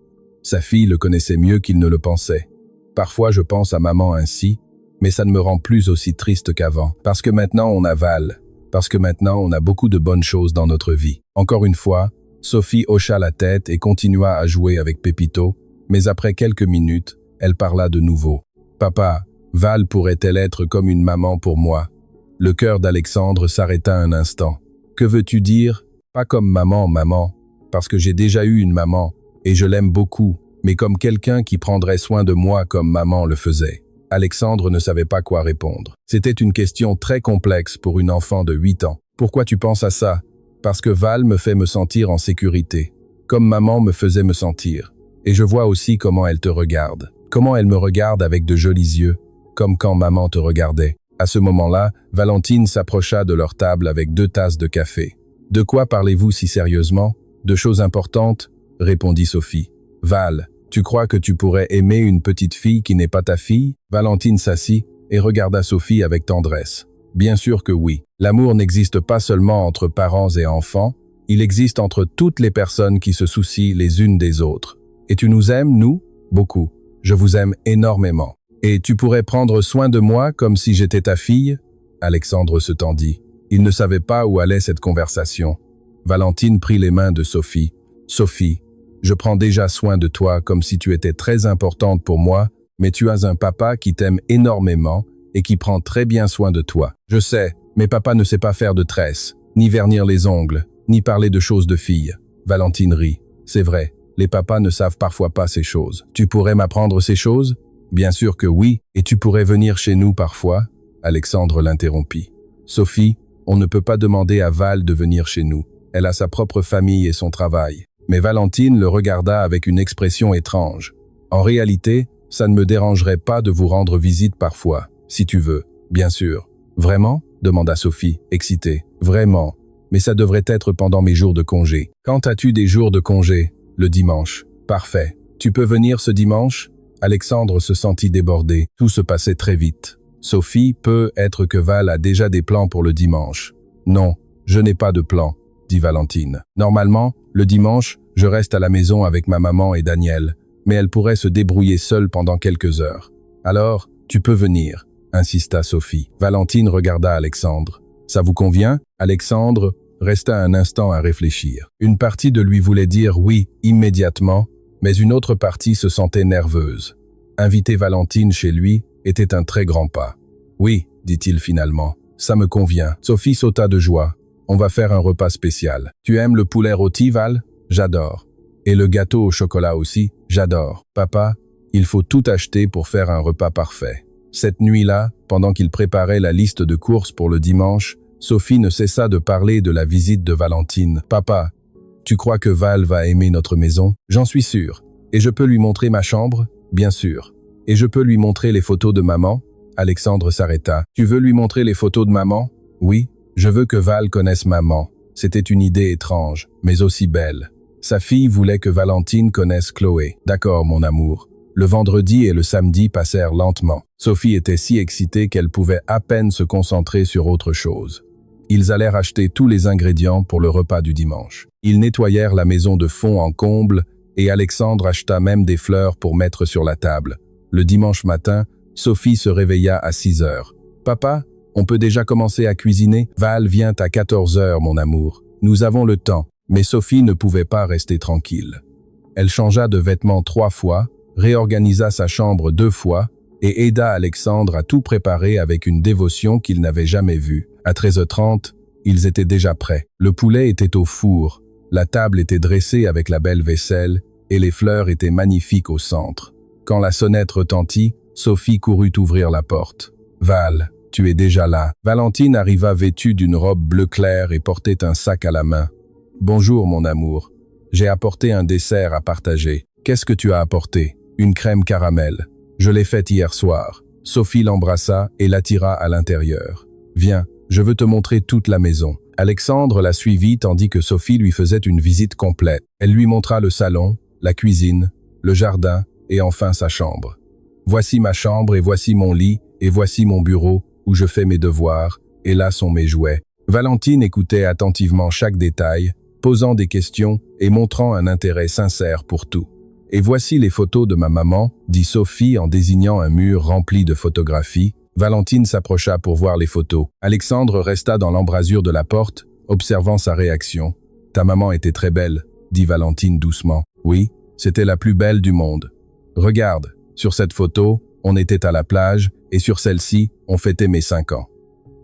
Sa fille le connaissait mieux qu'il ne le pensait. « Parfois je pense à maman ainsi, mais ça ne me rend plus aussi triste qu'avant. Parce que maintenant on a Val. Parce que maintenant on a beaucoup de bonnes choses dans notre vie. » Encore une fois, Sophie hocha la tête et continua à jouer avec Pépito, mais après quelques minutes, elle parla de nouveau. « Papa, Val pourrait-elle être comme une maman pour moi ?» Le cœur d'Alexandre s'arrêta un instant. « Que veux-tu dire? Pas comme maman, maman, parce que j'ai déjà eu une maman, et je l'aime beaucoup, mais comme quelqu'un qui prendrait soin de moi comme maman le faisait. » Alexandre ne savait pas quoi répondre. C'était une question très complexe pour une enfant de 8 ans. « Pourquoi tu penses à ça? » « Parce que Val me fait me sentir en sécurité, comme maman me faisait me sentir. Et je vois aussi comment elle te regarde, comment elle me regarde avec de jolis yeux, comme quand maman te regardait. À ce moment-là, Valentine s'approcha de leur table avec 2 tasses de café. « De quoi parlez-vous si sérieusement? De choses importantes ?» répondit Sophie. « Val, tu crois que tu pourrais aimer une petite fille qui n'est pas ta fille ?» Valentine s'assit et regarda Sophie avec tendresse. « Bien sûr que oui. L'amour n'existe pas seulement entre parents et enfants, il existe entre toutes les personnes qui se soucient les unes des autres. Et tu nous aimes, nous? Beaucoup. Je vous aime énormément. Et tu pourrais prendre soin de moi comme si j'étais ta fille ?» Alexandre se tendit. Il ne savait pas où allait cette conversation. Valentine prit les mains de Sophie. « Sophie, je prends déjà soin de toi comme si tu étais très importante pour moi, mais tu as un papa qui t'aime énormément et qui prend très bien soin de toi. Je sais, mais papa ne sait pas faire de tresses, ni vernir les ongles, ni parler de choses de fille. » Valentine rit. « C'est vrai, les papas ne savent parfois pas ces choses. Tu pourrais m'apprendre ces choses? » « Bien sûr que oui, et tu pourrais venir chez nous parfois ?» Alexandre l'interrompit. « Sophie, on ne peut pas demander à Val de venir chez nous. Elle a sa propre famille et son travail. » Mais Valentine le regarda avec une expression étrange. « En réalité, ça ne me dérangerait pas de vous rendre visite parfois, si tu veux, bien sûr. »« Vraiment ?» demanda Sophie, excitée. « Vraiment. Mais ça devrait être pendant mes jours de congé. Quand as-tu des jours de congé? » « Le dimanche. »« Parfait. Tu peux venir ce dimanche ?» Alexandre se sentit débordé. Tout se passait très vite. Sophie, peut être que Val a déjà des plans pour le dimanche. « Non, je n'ai pas de plan, » dit Valentine. « Normalement, le dimanche, je reste à la maison avec ma maman et Daniel, mais elle pourrait se débrouiller seule pendant quelques heures. Alors, tu peux venir, » insista Sophie. Valentine regarda Alexandre. « Ça vous convient ?» Alexandre resta un instant à réfléchir. Une partie de lui voulait dire oui immédiatement, mais une autre partie se sentait nerveuse. Inviter Valentine chez lui était un très grand pas. « Oui, » dit-il finalement, « ça me convient. » Sophie sauta de joie. « On va faire un repas spécial. Tu aimes le poulet rôti, Val? J'adore. Et le gâteau au chocolat aussi? J'adore. Papa, il faut tout acheter pour faire un repas parfait. » Cette nuit-là, pendant qu'il préparait la liste de courses pour le dimanche, Sophie ne cessa de parler de la visite de Valentine. « Papa, tu crois que Val va aimer notre maison? J'en suis sûr. Et je peux lui montrer ma chambre? Bien sûr. Et je peux lui montrer les photos de maman? » Alexandre s'arrêta. « Tu veux lui montrer les photos de maman? » « Oui, je veux que Val connaisse maman. » C'était une idée étrange, mais aussi belle. Sa fille voulait que Valentine connaisse Chloé. « D'accord, mon amour. » Le vendredi et le samedi passèrent lentement. Sophie était si excitée qu'elle pouvait à peine se concentrer sur autre chose. Ils allèrent acheter tous les ingrédients pour le repas du dimanche. Ils nettoyèrent la maison de fond en comble et Alexandre acheta même des fleurs pour mettre sur la table. Le dimanche matin, Sophie se réveilla à 6 heures. « Papa, on peut déjà commencer à cuisiner? Val vient à 14 heures, mon amour. Nous avons le temps. » Mais Sophie ne pouvait pas rester tranquille. Elle changea de vêtements 3 fois, réorganisa sa chambre 2 fois et aida Alexandre à tout préparer avec une dévotion qu'il n'avait jamais vue. À 13h30, ils étaient déjà prêts. Le poulet était au four, la table était dressée avec la belle vaisselle et les fleurs étaient magnifiques au centre. Quand la sonnette retentit, Sophie courut ouvrir la porte. « Val, tu es déjà là. » Valentine arriva vêtue d'une robe bleu clair et portait un sac à la main. « Bonjour, mon amour. J'ai apporté un dessert à partager. Qu'est-ce que tu as apporté? » « Une crème caramel. Je l'ai faite hier soir. » Sophie l'embrassa et l'attira à l'intérieur. « Viens, je veux te montrer toute la maison. » Alexandre la suivit tandis que Sophie lui faisait une visite complète. Elle lui montra le salon, la cuisine, le jardin et enfin sa chambre. « Voici ma chambre et voici mon lit et voici mon bureau où je fais mes devoirs et là sont mes jouets. » Valentine écoutait attentivement chaque détail, posant des questions et montrant un intérêt sincère pour tout. « Et voici les photos de ma maman, » dit Sophie en désignant un mur rempli de photographies. Valentine s'approcha pour voir les photos. Alexandre resta dans l'embrasure de la porte, observant sa réaction. « Ta maman était très belle, » dit Valentine doucement. « Oui, c'était la plus belle du monde. Regarde, sur cette photo, on était à la plage, et sur celle-ci, on fêtait mes 5 ans. »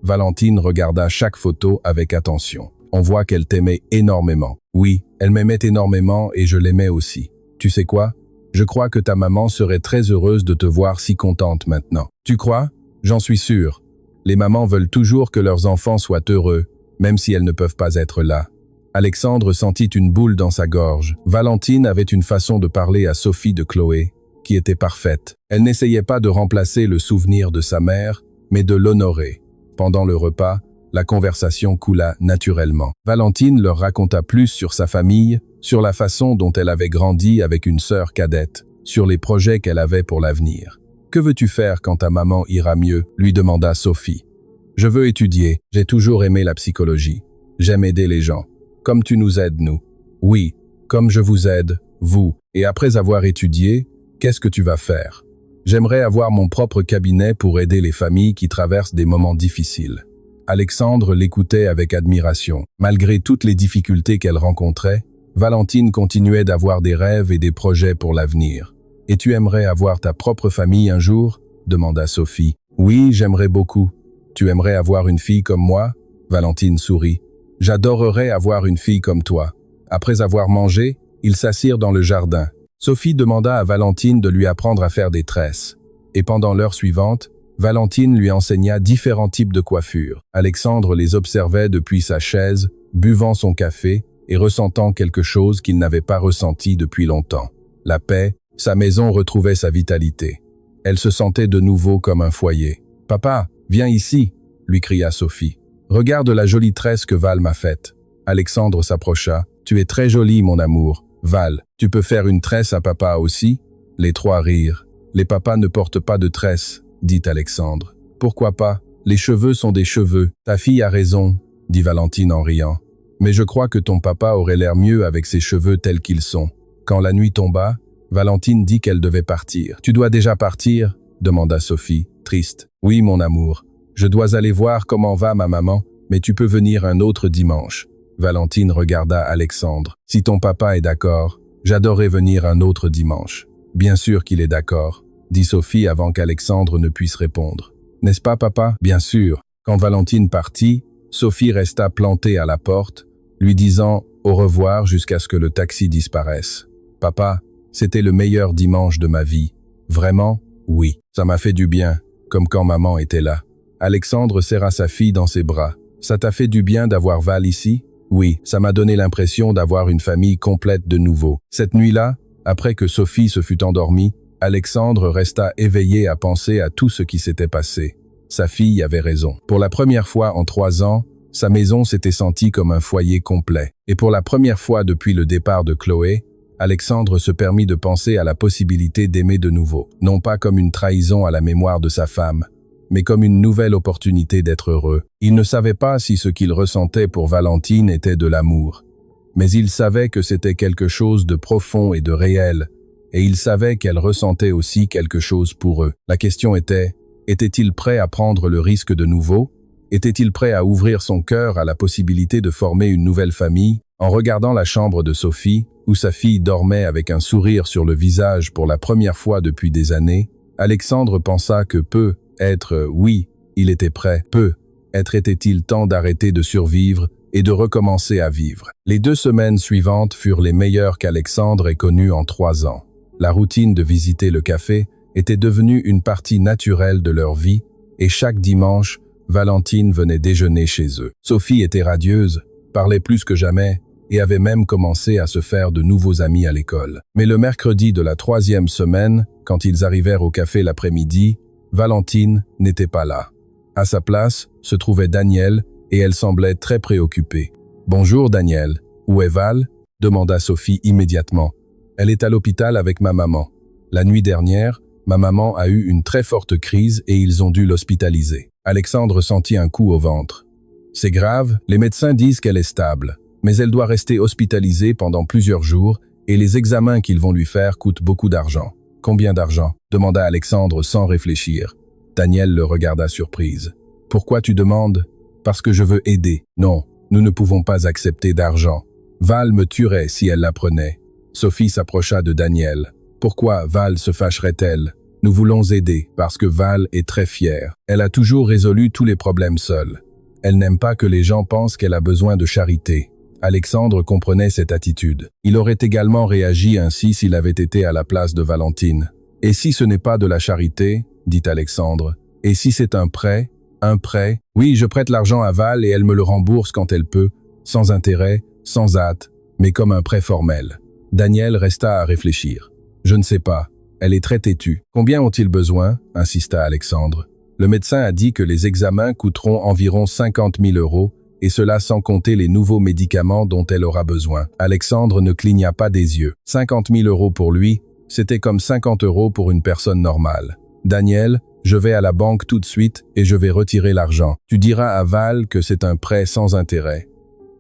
Valentine regarda chaque photo avec attention. On voit qu'elle t'aimait énormément. Oui, elle m'aimait énormément et je l'aimais aussi. Tu sais quoi? Je crois que ta maman serait très heureuse de te voir si contente maintenant. Tu crois? J'en suis sûr. Les mamans veulent toujours que leurs enfants soient heureux, même si elles ne peuvent pas être là. Alexandre sentit une boule dans sa gorge. Valentine avait une façon de parler à Sophie de Chloé qui était parfaite. Elle n'essayait pas de remplacer le souvenir de sa mère, mais de l'honorer. Pendant le repas, la conversation coula naturellement. Valentine leur raconta plus sur sa famille, sur la façon dont elle avait grandi avec une sœur cadette, sur les projets qu'elle avait pour l'avenir. « Que veux-tu faire quand ta maman ira mieux ?» lui demanda Sophie. « Je veux étudier, j'ai toujours aimé la psychologie. J'aime aider les gens, comme tu nous aides nous. »« Oui, comme je vous aide, vous. Et après avoir étudié, qu'est-ce que tu vas faire ?»« J'aimerais avoir mon propre cabinet pour aider les familles qui traversent des moments difficiles. » Alexandre l'écoutait avec admiration. Malgré toutes les difficultés qu'elle rencontrait, Valentine continuait d'avoir des rêves et des projets pour l'avenir. « Et tu aimerais avoir ta propre famille un jour ?» demanda Sophie. « Oui, j'aimerais beaucoup. Tu aimerais avoir une fille comme moi ?» Valentine sourit. « J'adorerais avoir une fille comme toi. » Après avoir mangé, ils s'assirent dans le jardin. Sophie demanda à Valentine de lui apprendre à faire des tresses. Et pendant l'heure suivante, Valentine lui enseigna différents types de coiffures. Alexandre les observait depuis sa chaise, buvant son café et ressentant quelque chose qu'il n'avait pas ressenti depuis longtemps. La paix, sa maison retrouvait sa vitalité. Elle se sentait de nouveau comme un foyer. « Papa, viens ici !» lui cria Sophie. « Regarde la jolie tresse que Val m'a faite. » Alexandre s'approcha. « Tu es très jolie, mon amour. Val, tu peux faire une tresse à papa aussi ?» Les trois rirent. « Les papas ne portent pas de tresse, » dit Alexandre. « Pourquoi pas? Les cheveux sont des cheveux. Ta fille a raison, » dit Valentine en riant. « Mais je crois que ton papa aurait l'air mieux avec ses cheveux tels qu'ils sont. » Quand la nuit tomba, Valentine dit qu'elle devait partir. « Tu dois déjà partir ?» demanda Sophie, triste. « Oui, mon amour. Je dois aller voir comment va ma maman, mais tu peux venir un autre dimanche. » Valentine regarda Alexandre. « Si ton papa est d'accord, j'adorerais venir un autre dimanche. »« Bien sûr qu'il est d'accord, » dit Sophie avant qu'Alexandre ne puisse répondre. « N'est-ce pas, papa ?»« Bien sûr. » Quand Valentine partit, Sophie resta plantée à la porte, lui disant au revoir jusqu'à ce que le taxi disparaisse. « Papa, c'était le meilleur dimanche de ma vie. Vraiment? Oui. Ça m'a fait du bien, comme quand maman était là. » Alexandre serra sa fille dans ses bras. « Ça t'a fait du bien d'avoir Val ici? » Oui, ça m'a donné l'impression d'avoir une famille complète de nouveau. Cette nuit-là, après que Sophie se fut endormie, Alexandre resta éveillé à penser à tout ce qui s'était passé. Sa fille avait raison. Pour la première fois en 3 ans, sa maison s'était sentie comme un foyer complet. Et pour la première fois depuis le départ de Chloé, Alexandre se permit de penser à la possibilité d'aimer de nouveau. Non pas comme une trahison à la mémoire de sa femme, mais comme une nouvelle opportunité d'être heureux. Il ne savait pas si ce qu'il ressentait pour Valentine était de l'amour. Mais il savait que c'était quelque chose de profond et de réel, et il savait qu'elle ressentait aussi quelque chose pour eux. La question était, était-il prêt à prendre le risque de nouveau? Était-il prêt à ouvrir son cœur à la possibilité de former une nouvelle famille? En regardant la chambre de Sophie, où sa fille dormait avec un sourire sur le visage pour la première fois depuis des années, Alexandre pensa que oui, il était prêt. Était-il temps d'arrêter de survivre et de recommencer à vivre? Les 2 semaines suivantes furent les meilleures qu'Alexandre ait connues en 3 ans. La routine de visiter le café était devenue une partie naturelle de leur vie et chaque dimanche, Valentine venait déjeuner chez eux. Sophie était radieuse, parlait plus que jamais et avait même commencé à se faire de nouveaux amis à l'école. Mais le mercredi de la 3e semaine, quand ils arrivèrent au café l'après-midi, Valentine n'était pas là. À sa place se trouvait Daniel et elle semblait très préoccupée. « Bonjour Daniel, où est Val ?» demanda Sophie immédiatement. « Elle est à l'hôpital avec ma maman. La nuit dernière, ma maman a eu une très forte crise et ils ont dû l'hospitaliser. » Alexandre sentit un coup au ventre. « C'est grave, les médecins disent qu'elle est stable, mais elle doit rester hospitalisée pendant plusieurs jours et les examens qu'ils vont lui faire coûtent beaucoup d'argent. » « Combien d'argent ?» demanda Alexandre sans réfléchir. Daniel le regarda surprise. « Pourquoi tu demandes ?»« Parce que je veux aider. »« Non, nous ne pouvons pas accepter d'argent. Val me tuerait si elle l'apprenait. » Sophie s'approcha de Daniel. « Pourquoi Val se fâcherait-elle ? Nous voulons aider parce que Val est très fière. Elle a toujours résolu tous les problèmes seule. Elle n'aime pas que les gens pensent qu'elle a besoin de charité. » Alexandre comprenait cette attitude. Il aurait également réagi ainsi s'il avait été à la place de Valentine. « Et si ce n'est pas de la charité ?» dit Alexandre. « Et si c'est un prêt ? Un prêt ? Oui, je prête l'argent à Val et elle me le rembourse quand elle peut, sans intérêt, sans hâte, mais comme un prêt formel. » Daniel resta à réfléchir. « Je ne sais pas. Elle est très têtue. Combien ont-ils besoin? Insista Alexandre. Le médecin a dit que les examens coûteront environ 50 000 €, et cela sans compter les nouveaux médicaments dont elle aura besoin. Alexandre ne cligna pas des yeux. 50 000 € pour lui, c'était comme 50 € pour une personne normale. Daniel, je vais à la banque tout de suite et je vais retirer l'argent. Tu diras à Val que c'est un prêt sans intérêt,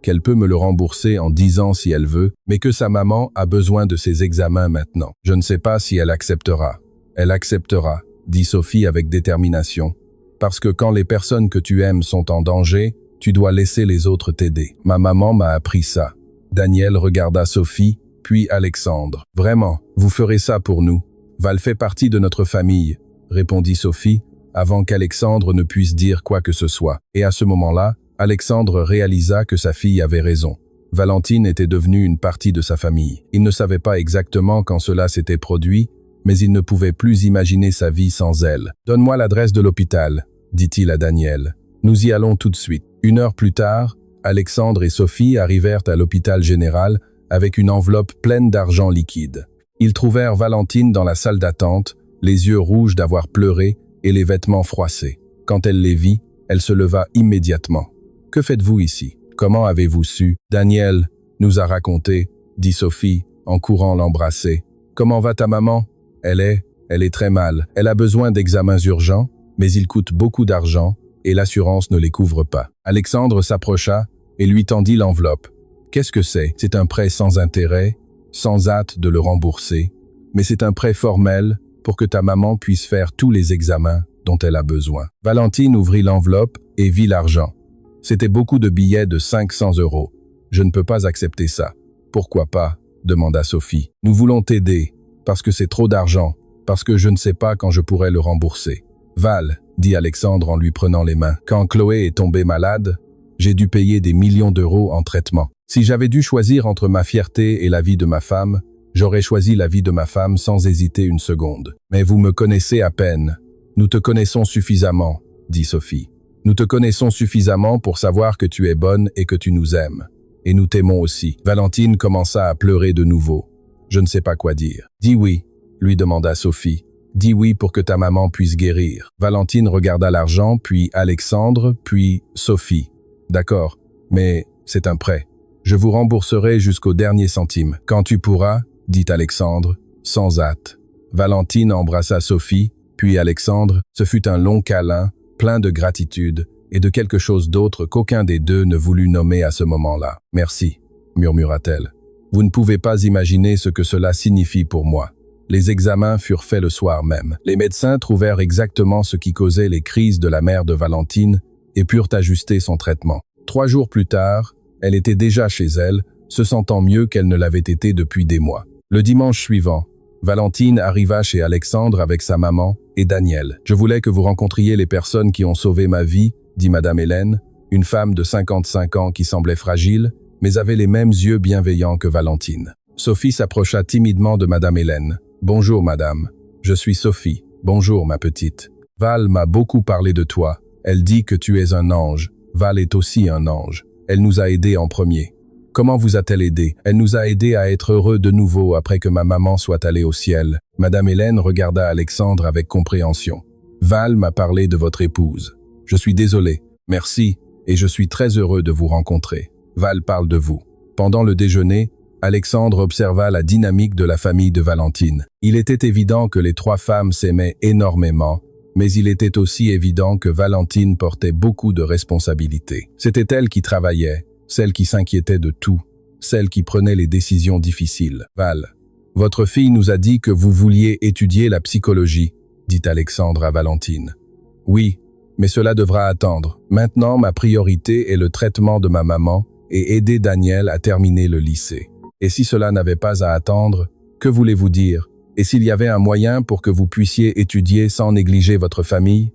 qu'elle peut me le rembourser en 10 ans si elle veut, mais que sa maman a besoin de ses examens maintenant. Je ne sais pas si elle acceptera. Elle acceptera, dit Sophie avec détermination. Parce que quand les personnes que tu aimes sont en danger, tu dois laisser les autres t'aider. Ma maman m'a appris ça. Daniel regarda Sophie, puis Alexandre. Vraiment, vous ferez ça pour nous. Val fait partie de notre famille, répondit Sophie, avant qu'Alexandre ne puisse dire quoi que ce soit. Et à ce moment-là, Alexandre réalisa que sa fille avait raison. Valentine était devenue une partie de sa famille. Il ne savait pas exactement quand cela s'était produit, mais il ne pouvait plus imaginer sa vie sans elle. « Donne-moi l'adresse de l'hôpital », dit-il à Daniel. « Nous y allons tout de suite. » 1 heure plus tard, Alexandre et Sophie arrivèrent à l'hôpital général avec une enveloppe pleine d'argent liquide. Ils trouvèrent Valentine dans la salle d'attente, les yeux rouges d'avoir pleuré et les vêtements froissés. Quand elle les vit, elle se leva immédiatement. « Que faites-vous ici? Comment avez-vous su? » « Daniel nous a raconté, » dit Sophie en courant l'embrasser. « Comment va ta maman? » Elle est très mal. Elle a besoin d'examens urgents, mais ils coûtent beaucoup d'argent et l'assurance ne les couvre pas. Alexandre s'approcha et lui tendit l'enveloppe. Qu'est-ce que c'est? C'est un prêt sans intérêt, sans hâte de le rembourser, mais c'est un prêt formel pour que ta maman puisse faire tous les examens dont elle a besoin. Valentine ouvrit l'enveloppe et vit l'argent. C'était beaucoup de billets de 500 €. Je ne peux pas accepter ça. Pourquoi pas? Demanda Sophie. Nous voulons t'aider, parce que c'est trop d'argent, parce que je ne sais pas quand je pourrai le rembourser. Val, dit Alexandre en lui prenant les mains. Quand Chloé est tombée malade, j'ai dû payer des millions d'euros en traitement. Si j'avais dû choisir entre ma fierté et la vie de ma femme, j'aurais choisi la vie de ma femme sans hésiter une seconde. Mais vous me connaissez à peine. Nous te connaissons suffisamment, dit Sophie. Nous te connaissons suffisamment pour savoir que tu es bonne et que tu nous aimes. Et nous t'aimons aussi. Valentine commença à pleurer de nouveau. Je ne sais pas quoi dire. Dis oui, lui demanda Sophie. Dis oui pour que ta maman puisse guérir. Valentine regarda l'argent, puis Alexandre, puis Sophie. D'accord, mais c'est un prêt. Je vous rembourserai jusqu'au dernier centime. Quand tu pourras, dit Alexandre, sans hâte. Valentine embrassa Sophie, puis Alexandre. Ce fut un long câlin, plein de gratitude et de quelque chose d'autre qu'aucun des deux ne voulut nommer à ce moment-là. Merci, murmura-t-elle. Vous ne pouvez pas imaginer ce que cela signifie pour moi. Les examens furent faits le soir même. Les médecins trouvèrent exactement ce qui causait les crises de la mère de Valentine et purent ajuster son traitement. 3 jours plus tard, elle était déjà chez elle, se sentant mieux qu'elle ne l'avait été depuis des mois. Le dimanche suivant, Valentine arriva chez Alexandre avec sa maman et Daniel. « Je voulais que vous rencontriez les personnes qui ont sauvé ma vie, » dit Madame Hélène, une femme de 55 ans qui semblait fragile, mais avait les mêmes yeux bienveillants que Valentine. Sophie s'approcha timidement de Madame Hélène. « Bonjour, madame. Je suis Sophie. Bonjour, ma petite. Val m'a beaucoup parlé de toi. Elle dit que tu es un ange. Val est aussi un ange. Elle nous a aidés en premier. Comment vous a-t-elle aidé? Elle nous a aidés à être heureux de nouveau après que ma maman soit allée au ciel. » Madame Hélène regarda Alexandre avec compréhension. « Val m'a parlé de votre épouse. Je suis désolé. Merci, et je suis très heureux de vous rencontrer. Val parle de vous. » Pendant le déjeuner, Alexandre observa la dynamique de la famille de Valentine. Il était évident que les 3 femmes s'aimaient énormément, mais il était aussi évident que Valentine portait beaucoup de responsabilités. C'était elle qui travaillait, celle qui s'inquiétait de tout, celle qui prenait les décisions difficiles. « Val, votre fille nous a dit que vous vouliez étudier la psychologie, » dit Alexandre à Valentine. « Oui, mais cela devra attendre. Maintenant, ma priorité est le traitement de ma maman et aider Daniel à terminer le lycée. Et si cela n'avait pas à attendre, que voulez-vous dire? Et s'il y avait un moyen pour que vous puissiez étudier sans négliger votre famille? »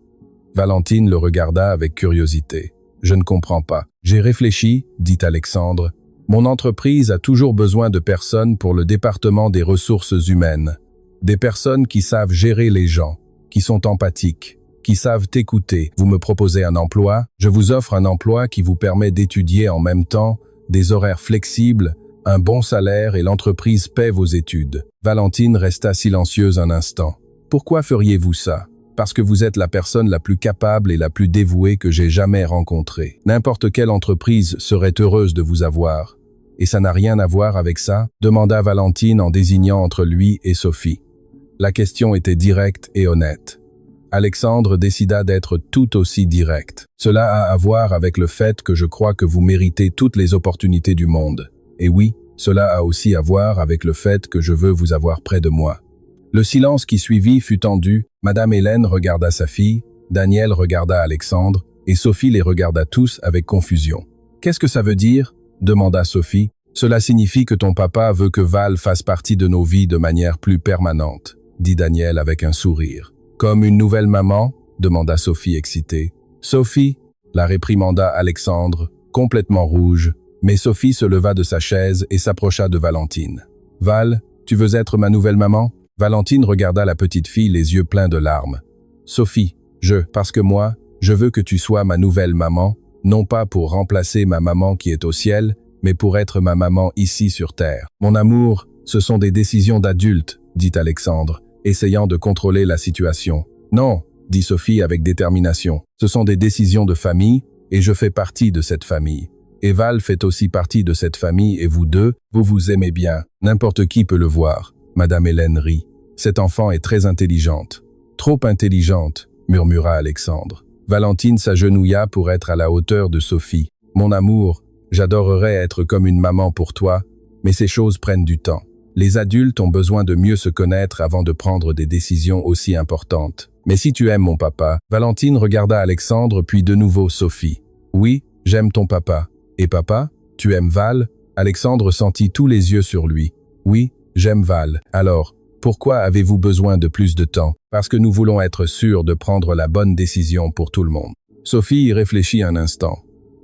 Valentine le regarda avec curiosité. « Je ne comprends pas. »« J'ai réfléchi, » dit Alexandre. « Mon entreprise a toujours besoin de personnes pour le département des ressources humaines. Des personnes qui savent gérer les gens, qui sont empathiques, qui savent écouter. Vous me proposez un emploi? Je vous offre un emploi qui vous permet d'étudier en même temps, des horaires flexibles, un bon salaire et l'entreprise paie vos études. Valentine resta silencieuse un instant. Pourquoi feriez-vous ça? Parce que vous êtes la personne la plus capable et la plus dévouée que j'ai jamais rencontrée. N'importe quelle entreprise serait heureuse de vous avoir. Et ça n'a rien à voir avec ça? Demanda Valentine en désignant entre lui et Sophie. La question était directe et honnête. Alexandre décida d'être tout aussi direct. Cela a à voir avec le fait que je crois que vous méritez toutes les opportunités du monde. Et oui, cela a aussi à voir avec le fait que je veux vous avoir près de moi. Le silence qui suivit fut tendu. Madame Hélène regarda sa fille, Daniel regarda Alexandre, et Sophie les regarda tous avec confusion. « Qu'est-ce que ça veut dire ?» demanda Sophie. « Cela signifie que ton papa veut que Val fasse partie de nos vies de manière plus permanente, » dit Daniel avec un sourire. « Comme une nouvelle maman ?» demanda Sophie excitée. « Sophie ?» la réprimanda Alexandre, complètement rouge, mais Sophie se leva de sa chaise et s'approcha de Valentine. « Val, tu veux être ma nouvelle maman ?» Valentine regarda la petite fille les yeux pleins de larmes. « Sophie, parce que moi, je veux que tu sois ma nouvelle maman, non pas pour remplacer ma maman qui est au ciel, mais pour être ma maman ici sur terre. Mon amour, ce sont des décisions d'adultes, dit Alexandre, essayant de contrôler la situation. Non, dit Sophie avec détermination, ce sont des décisions de famille, et je fais partie de cette famille. Et Val fait aussi partie de cette famille et vous deux, vous vous aimez bien, n'importe qui peut le voir. Madame Hélène rit. Cette enfant est très intelligente. Trop intelligente, murmura Alexandre. Valentine s'agenouilla pour être à la hauteur de Sophie. Mon amour, j'adorerais être comme une maman pour toi, mais ces choses prennent du temps. Les adultes ont besoin de mieux se connaître avant de prendre des décisions aussi importantes. Mais si tu aimes mon papa, Valentine regarda Alexandre puis de nouveau Sophie. Oui, j'aime ton papa. Et papa, tu aimes Val? Alexandre sentit tous les yeux sur lui. Oui, j'aime Val. Alors, pourquoi avez-vous besoin de plus de temps? Parce que nous voulons être sûrs de prendre la bonne décision pour tout le monde. Sophie y réfléchit un instant.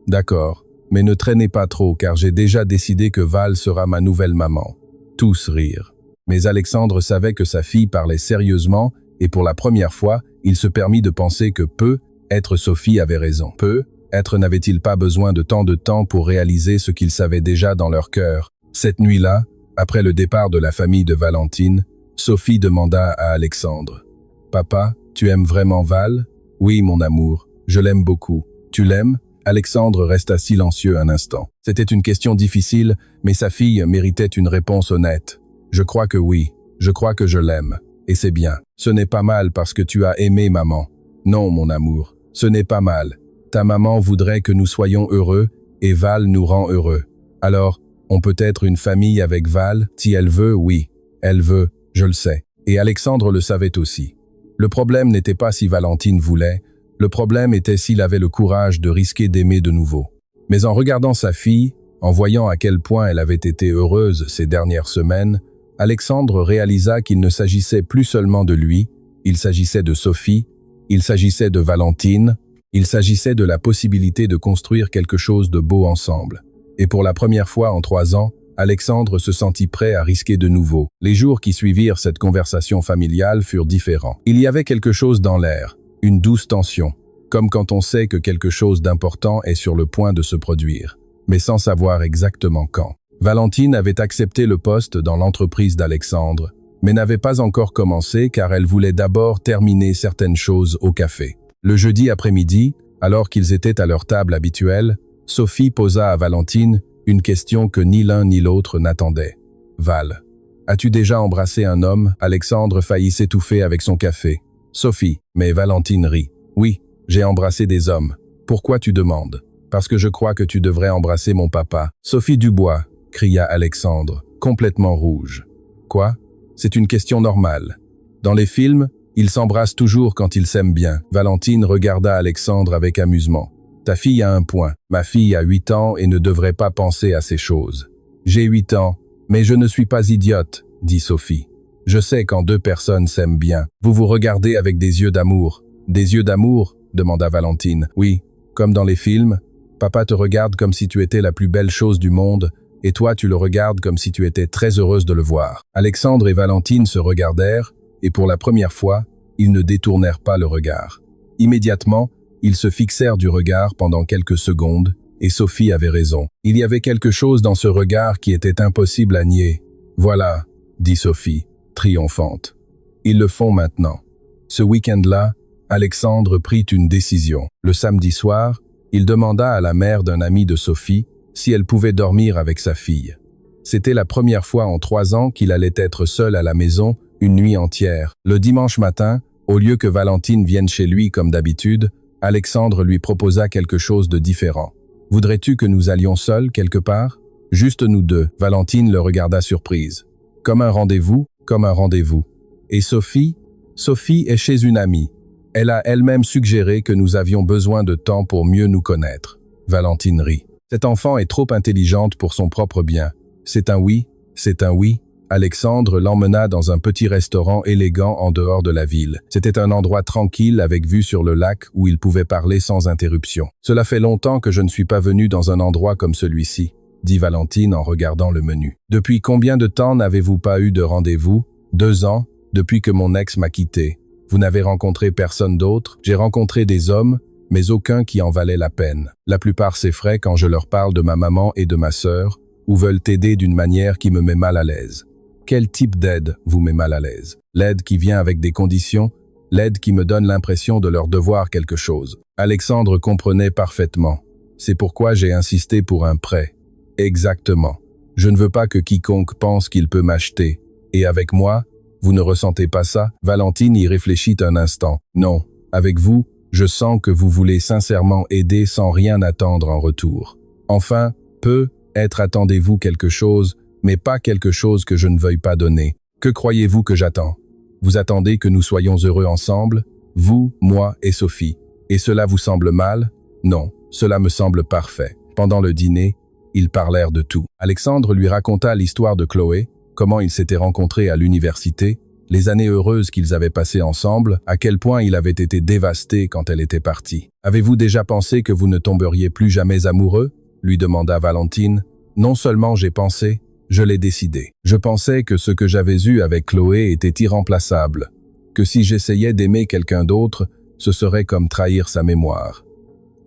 D'accord, mais ne traînez pas trop car j'ai déjà décidé que Val sera ma nouvelle maman. Tous rirent. Mais Alexandre savait que sa fille parlait sérieusement et pour la première fois, il se permit de penser que peut-être Sophie avait raison. Peut-être n'avait-il pas besoin de tant de temps pour réaliser ce qu'ils savaient déjà dans leur cœur. Cette nuit-là, après le départ de la famille de Valentine, Sophie demanda à Alexandre. « Papa, tu aimes vraiment Val ?»« Oui, mon amour, je l'aime beaucoup. Tu l'aimes ?» Alexandre resta silencieux un instant. C'était une question difficile, mais sa fille méritait une réponse honnête. « Je crois que oui, je crois que je l'aime. Et c'est bien. Ce n'est pas mal parce que tu as aimé maman. Non, mon amour, ce n'est pas mal. Ta maman voudrait que nous soyons heureux et Val nous rend heureux. Alors, on peut être une famille avec Val, si elle veut, oui. Elle veut. Je le sais. Et Alexandre le savait aussi. Le problème n'était pas si Valentine voulait, le problème était s'il avait le courage de risquer d'aimer de nouveau. Mais en regardant sa fille, en voyant à quel point elle avait été heureuse ces dernières semaines, Alexandre réalisa qu'il ne s'agissait plus seulement de lui, il s'agissait de Sophie, il s'agissait de Valentine, il s'agissait de la possibilité de construire quelque chose de beau ensemble. Et pour la première fois en 3 ans, Alexandre se sentit prêt à risquer de nouveau. Les jours qui suivirent cette conversation familiale furent différents. Il y avait quelque chose dans l'air, une douce tension, comme quand on sait que quelque chose d'important est sur le point de se produire, mais sans savoir exactement quand. Valentine avait accepté le poste dans l'entreprise d'Alexandre, mais n'avait pas encore commencé car elle voulait d'abord terminer certaines choses au café. Le jeudi après-midi, alors qu'ils étaient à leur table habituelle, Sophie posa à Valentine une question que ni l'un ni l'autre n'attendait. « Val, as-tu déjà embrassé un homme ?» Alexandre faillit s'étouffer avec son café. « Sophie, mais Valentine rit. Oui, j'ai embrassé des hommes. Pourquoi tu demandes ? Parce que je crois que tu devrais embrasser mon papa. »« Sophie Dubois !» cria Alexandre, complètement rouge. « Quoi ? C'est une question normale. Dans les films, ils s'embrassent toujours quand ils s'aiment bien. » Valentine regarda Alexandre avec amusement. Ta fille a un point. Ma fille a 8 ans et ne devrait pas penser à ces choses. J'ai 8 ans, mais je ne suis pas idiote, dit Sophie. Je sais quand 2 personnes s'aiment bien. Vous vous regardez avec des yeux d'amour. Des yeux d'amour, demanda Valentine. Oui, comme dans les films. Papa te regarde comme si tu étais la plus belle chose du monde, et toi tu le regardes comme si tu étais très heureuse de le voir. Alexandre et Valentine se regardèrent, et pour la première fois, ils ne détournèrent pas le regard. Immédiatement, ils se fixèrent du regard pendant quelques secondes, Et Sophie avait raison. Il y avait quelque chose dans ce regard qui était impossible à nier. « Voilà », dit Sophie, triomphante. « Ils le font maintenant. » Ce week-end-là, Alexandre prit une décision. Le samedi soir, il demanda à la mère d'un ami de Sophie si elle pouvait dormir avec sa fille. C'était la première fois en 3 ans qu'il allait être seul à la maison une nuit entière. Le dimanche matin, au lieu que Valentine vienne chez lui comme d'habitude, Alexandre lui proposa quelque chose de différent. « Voudrais-tu que nous allions seuls quelque part ?»« Juste nous deux. » Valentine le regarda surprise. « Comme un rendez-vous, comme un rendez-vous. » Et Sophie ? Sophie est chez une amie. Elle a elle-même suggéré que nous avions besoin de temps pour mieux nous connaître. Valentine rit. Cette enfant est trop intelligente pour son propre bien. C'est un oui, c'est un oui. Alexandre l'emmena dans un petit restaurant élégant en dehors de la ville. C'était un endroit tranquille avec vue sur le lac où il pouvait parler sans interruption. « Cela fait longtemps que je ne suis pas venu dans un endroit comme celui-ci », dit Valentine en regardant le menu. « Depuis combien de temps n'avez-vous pas eu de rendez-vous ? 2 ans, depuis que mon ex m'a quitté. Vous n'avez rencontré personne d'autre ? J'ai rencontré des hommes, mais aucun qui en valait la peine. La plupart s'effraient quand je leur parle de ma maman et de ma sœur, ou veulent t'aider d'une manière qui me met mal à l'aise. Quel type d'aide vous met mal à l'aise? L'aide qui vient avec des conditions, l'aide qui me donne l'impression de leur devoir quelque chose. » Alexandre comprenait parfaitement. C'est pourquoi j'ai insisté pour un prêt. Exactement. Je ne veux pas que quiconque pense qu'il peut m'acheter. Et avec moi, vous ne ressentez pas ça? Valentine y réfléchit un instant. Non, avec vous, je sens que vous voulez sincèrement aider sans rien attendre en retour. Enfin, peut-être attendez-vous quelque chose, mais pas quelque chose que je ne veuille pas donner. Que croyez-vous que j'attends? Vous attendez que nous soyons heureux ensemble, vous, moi et Sophie. Et cela vous semble mal? Non, cela me semble parfait. Pendant le dîner, ils parlèrent de tout. Alexandre lui raconta l'histoire de Chloé, comment ils s'étaient rencontrés à l'université, les années heureuses qu'ils avaient passées ensemble, à quel point il avait été dévasté quand elle était partie. « Avez-vous déjà pensé que vous ne tomberiez plus jamais amoureux ?» lui demanda Valentine. « Non seulement j'ai pensé, je l'ai décidé. Je pensais que ce que j'avais eu avec Chloé était irremplaçable, que si j'essayais d'aimer quelqu'un d'autre, ce serait comme trahir sa mémoire.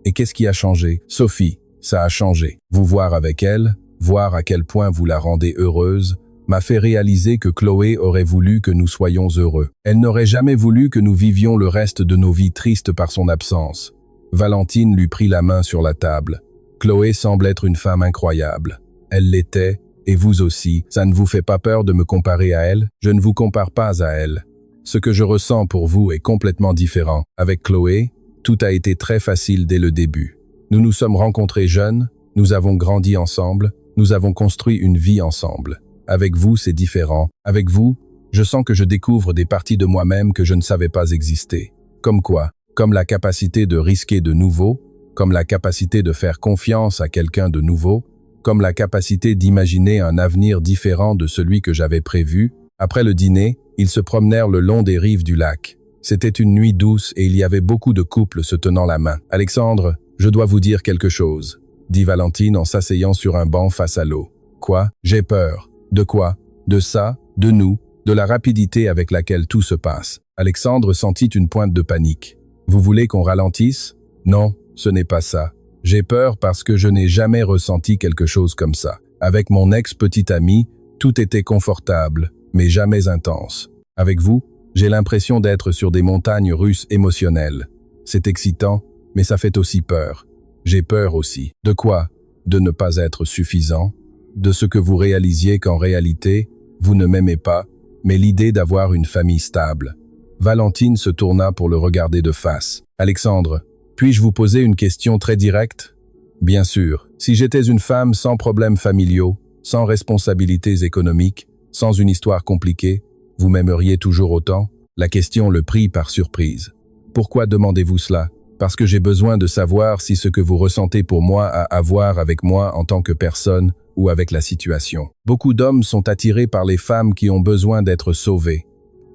Et qu'est-ce qui a changé? Sophie, ça a changé. Vous voir avec elle, voir à quel point vous la rendez heureuse, m'a fait réaliser que Chloé aurait voulu que nous soyons heureux. Elle n'aurait jamais voulu que nous vivions le reste de nos vies tristes par son absence. » Valentine lui prit la main sur la table. « Chloé semble être une femme incroyable. Elle l'était, et vous aussi. Ça ne vous fait pas peur de me comparer à elle? Je ne vous compare pas à elle. Ce que je ressens pour vous est complètement différent. Avec Chloé, tout a été très facile dès le début. Nous nous sommes rencontrés jeunes, nous avons grandi ensemble, nous avons construit une vie ensemble. Avec vous, c'est différent. Avec vous, je sens que je découvre des parties de moi-même que je ne savais pas exister. Comme quoi? Comme la capacité de risquer de nouveau, comme la capacité de faire confiance à quelqu'un de nouveau, comme la capacité d'imaginer un avenir différent de celui que j'avais prévu. Après le dîner, ils se promenèrent le long des rives du lac. C'était une nuit douce et il y avait beaucoup de couples se tenant la main. « Alexandre, je dois vous dire quelque chose, » dit Valentine en s'asseyant sur un banc face à l'eau. « Quoi? J'ai peur. » « De quoi? De ça, de nous, de la rapidité avec laquelle tout se passe. » Alexandre sentit une pointe de panique. « Vous voulez qu'on ralentisse? » « Non, ce n'est pas ça. J'ai peur parce que je n'ai jamais ressenti quelque chose comme ça. Avec mon ex-petite amie, tout était confortable, mais jamais intense. Avec vous, j'ai l'impression d'être sur des montagnes russes émotionnelles. C'est excitant, mais ça fait aussi peur. J'ai peur aussi. De quoi? De ne pas être suffisant? De ce que vous réalisiez qu'en réalité, vous ne m'aimez pas, mais l'idée d'avoir une famille stable. » Valentine se tourna pour le regarder de face. « Alexandre, puis-je vous poser une question très directe? » « Bien sûr. Si j'étais une femme sans problèmes familiaux, sans responsabilités économiques, sans une histoire compliquée, vous m'aimeriez toujours autant ?» La question le prit par surprise. « Pourquoi demandez-vous cela? Parce que j'ai besoin de savoir si ce que vous ressentez pour moi a à voir avec moi en tant que personne, ou avec la situation. Beaucoup d'hommes sont attirés par les femmes qui ont besoin d'être sauvées. »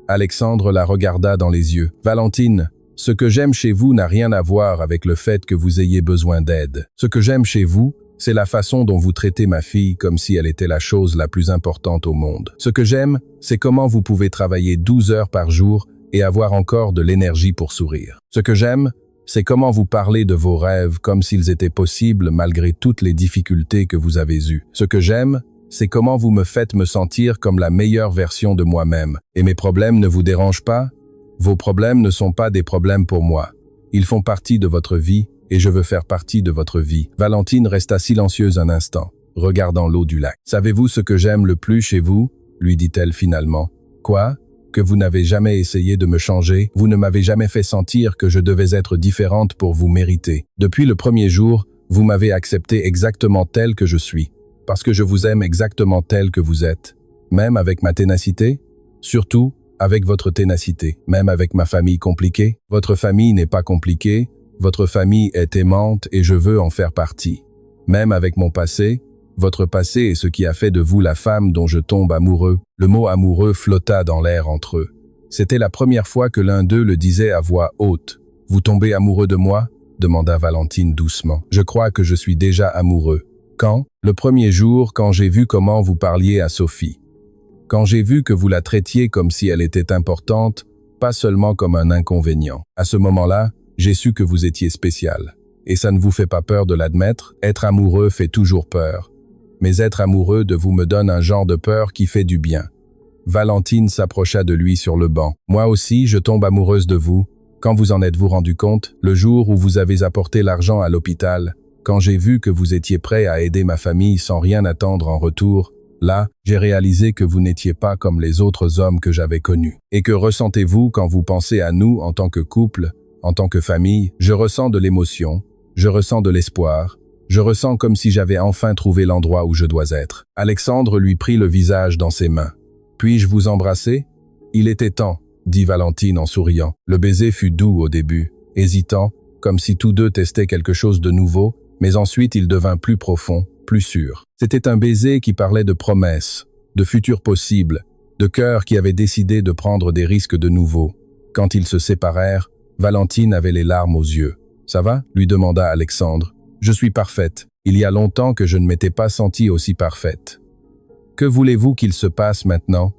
Alexandre la regarda dans les yeux. « Valentine, ce que j'aime chez vous n'a rien à voir avec le fait que vous ayez besoin d'aide. Ce que j'aime chez vous, c'est la façon dont vous traitez ma fille comme si elle était la chose la plus importante au monde. Ce que j'aime, c'est comment vous pouvez travailler 12 heures par jour et avoir encore de l'énergie pour sourire. Ce que j'aime, c'est comment vous parlez de vos rêves comme s'ils étaient possibles malgré toutes les difficultés que vous avez eues. Ce que j'aime, c'est comment vous me faites me sentir comme la meilleure version de moi-même. Et mes problèmes ne vous dérangent pas? Vos problèmes ne sont pas des problèmes pour moi. Ils font partie de votre vie et je veux faire partie de votre vie. Valentine resta silencieuse un instant, regardant l'eau du lac. « Savez-vous ce que j'aime le plus chez vous ?» lui dit-elle finalement. « Quoi ? Que vous n'avez jamais essayé de me changer, vous ne m'avez jamais fait sentir que je devais être différente pour vous mériter. Depuis le premier jour, vous m'avez accepté exactement tel que je suis, parce que je vous aime exactement tel que vous êtes. Même avec ma ténacité? Surtout, avec votre ténacité. Même avec ma famille compliquée? Votre famille n'est pas compliquée, votre famille est aimante et je veux en faire partie. Même avec mon passé? Votre passé est ce qui a fait de vous la femme dont je tombe amoureux. » Le mot amoureux flotta dans l'air entre eux. C'était la première fois que l'un d'eux le disait à voix haute. « Vous tombez amoureux de moi ?» demanda Valentine doucement. « Je crois que je suis déjà amoureux. » Quand? Le premier jour, quand j'ai vu comment vous parliez à Sophie. Quand j'ai vu que vous la traitiez comme si elle était importante, pas seulement comme un inconvénient. À ce moment-là, j'ai su que vous étiez spécial. Et ça ne vous fait pas peur de l'admettre? Être amoureux fait toujours peur. Mais être amoureux de vous me donne un genre de peur qui fait du bien. Valentine s'approcha de lui sur le banc. « Moi aussi, je tombe amoureuse de vous. Quand vous en êtes-vous rendu compte? Le jour où vous avez apporté l'argent à l'hôpital, quand j'ai vu que vous étiez prêt à aider ma famille sans rien attendre en retour, là, j'ai réalisé que vous n'étiez pas comme les autres hommes que j'avais connus. Et que ressentez-vous quand vous pensez à nous en tant que couple, en tant que famille? Je ressens de l'émotion, je ressens de l'espoir. Je ressens comme si j'avais enfin trouvé l'endroit où je dois être. » Alexandre lui prit le visage dans ses mains. « Puis-je vous embrasser ?»« Il était temps, » dit Valentine en souriant. Le baiser fut doux au début, hésitant, comme si tous deux testaient quelque chose de nouveau, mais ensuite il devint plus profond, plus sûr. C'était un baiser qui parlait de promesses, de futurs possibles, de cœurs qui avaient décidé de prendre des risques de nouveau. Quand ils se séparèrent, Valentine avait les larmes aux yeux. « Ça va ?» lui demanda Alexandre. « Je suis parfaite. Il y a longtemps que je ne m'étais pas sentie aussi parfaite. Que voulez-vous qu'il se passe maintenant?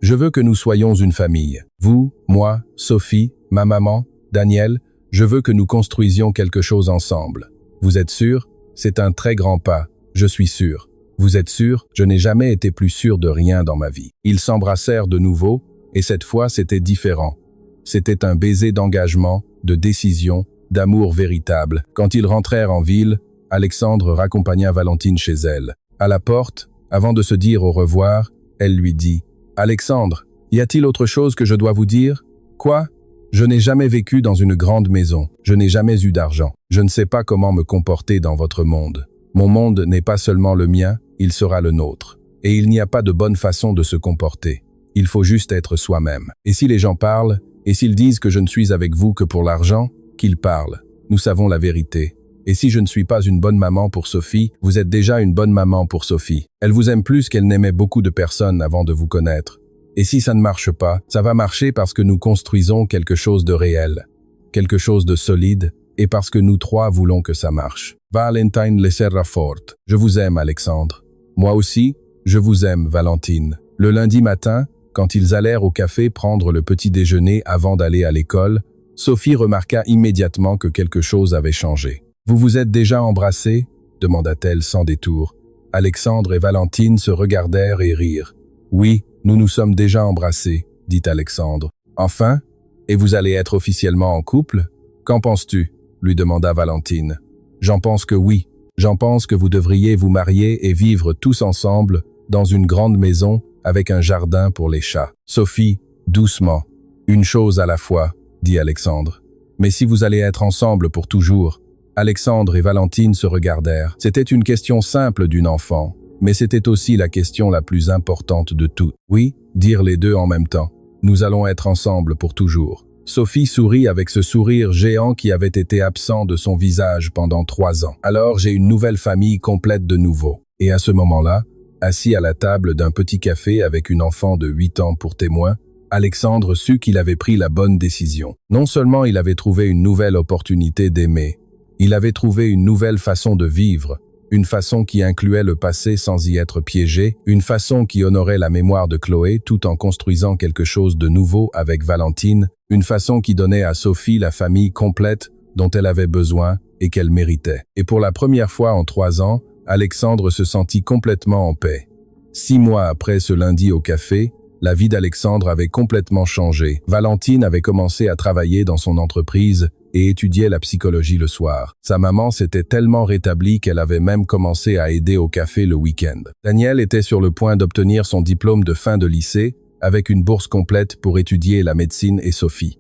Je veux que nous soyons une famille. Vous, moi, Sophie, ma maman, Daniel, je veux que nous construisions quelque chose ensemble. Vous êtes sûr? C'est un très grand pas. Je suis sûr. Vous êtes sûr? Je n'ai jamais été plus sûr de rien dans ma vie. » Ils s'embrassèrent de nouveau, et cette fois c'était différent. C'était un baiser d'engagement, de décision, d'amour véritable. Quand ils rentrèrent en ville, Alexandre raccompagna Valentine chez elle. À la porte, avant de se dire au revoir, elle lui dit « Alexandre, y a-t-il autre chose que je dois vous dire? »« Quoi? Je n'ai jamais vécu dans une grande maison. Je n'ai jamais eu d'argent. Je ne sais pas comment me comporter dans votre monde. Mon monde n'est pas seulement le mien, il sera le nôtre. Et il n'y a pas de bonne façon de se comporter. Il faut juste être soi-même. Et si les gens parlent, et s'ils disent que je ne suis avec vous que pour l'argent, qu'ils parlent. Nous savons la vérité. Et si je ne suis pas une bonne maman pour Sophie, vous êtes déjà une bonne maman pour Sophie. Elle vous aime plus qu'elle n'aimait beaucoup de personnes avant de vous connaître. Et si ça ne marche pas, ça va marcher parce que nous construisons quelque chose de réel, quelque chose de solide, et parce que nous trois voulons que ça marche. Valentine le serra forte. Je vous aime, Alexandre. Moi aussi, je vous aime, Valentine. Le lundi matin, quand ils allèrent au café prendre le petit déjeuner avant d'aller à l'école, Sophie remarqua immédiatement que quelque chose avait changé. « Vous vous êtes déjà embrassés ?» demanda-t-elle sans détour. Alexandre et Valentine se regardèrent et rirent. « Oui, nous nous sommes déjà embrassés, » dit Alexandre. « Enfin? Et vous allez être officiellement en couple? Qu'en penses-tu » lui demanda Valentine. « J'en pense que oui. J'en pense que vous devriez vous marier et vivre tous ensemble dans une grande maison avec un jardin pour les chats. » Sophie, doucement. « Une chose à la fois, » dit Alexandre. « Mais si vous allez être ensemble pour toujours ?» Alexandre et Valentine se regardèrent. C'était une question simple d'une enfant, mais c'était aussi la question la plus importante de toutes. « Oui » dirent les deux en même temps. « Nous allons être ensemble pour toujours. » Sophie sourit avec ce sourire géant qui avait été absent de son visage pendant 3 ans. « Alors j'ai une nouvelle famille complète de nouveau. » Et à ce moment-là, assis à la table d'un petit café avec une enfant de 8 ans pour témoin, Alexandre sut qu'il avait pris la bonne décision. Non seulement il avait trouvé une nouvelle opportunité d'aimer, il avait trouvé une nouvelle façon de vivre, une façon qui incluait le passé sans y être piégé, une façon qui honorait la mémoire de Chloé tout en construisant quelque chose de nouveau avec Valentine, une façon qui donnait à Sophie la famille complète dont elle avait besoin et qu'elle méritait. Et pour la première fois en 3 ans, Alexandre se sentit complètement en paix. 6 mois après ce lundi au café, la vie d'Alexandre avait complètement changé. Valentine avait commencé à travailler dans son entreprise et étudiait la psychologie le soir. Sa maman s'était tellement rétablie qu'elle avait même commencé à aider au café le week-end. Daniel était sur le point d'obtenir son diplôme de fin de lycée avec une bourse complète pour étudier la médecine et Sophie.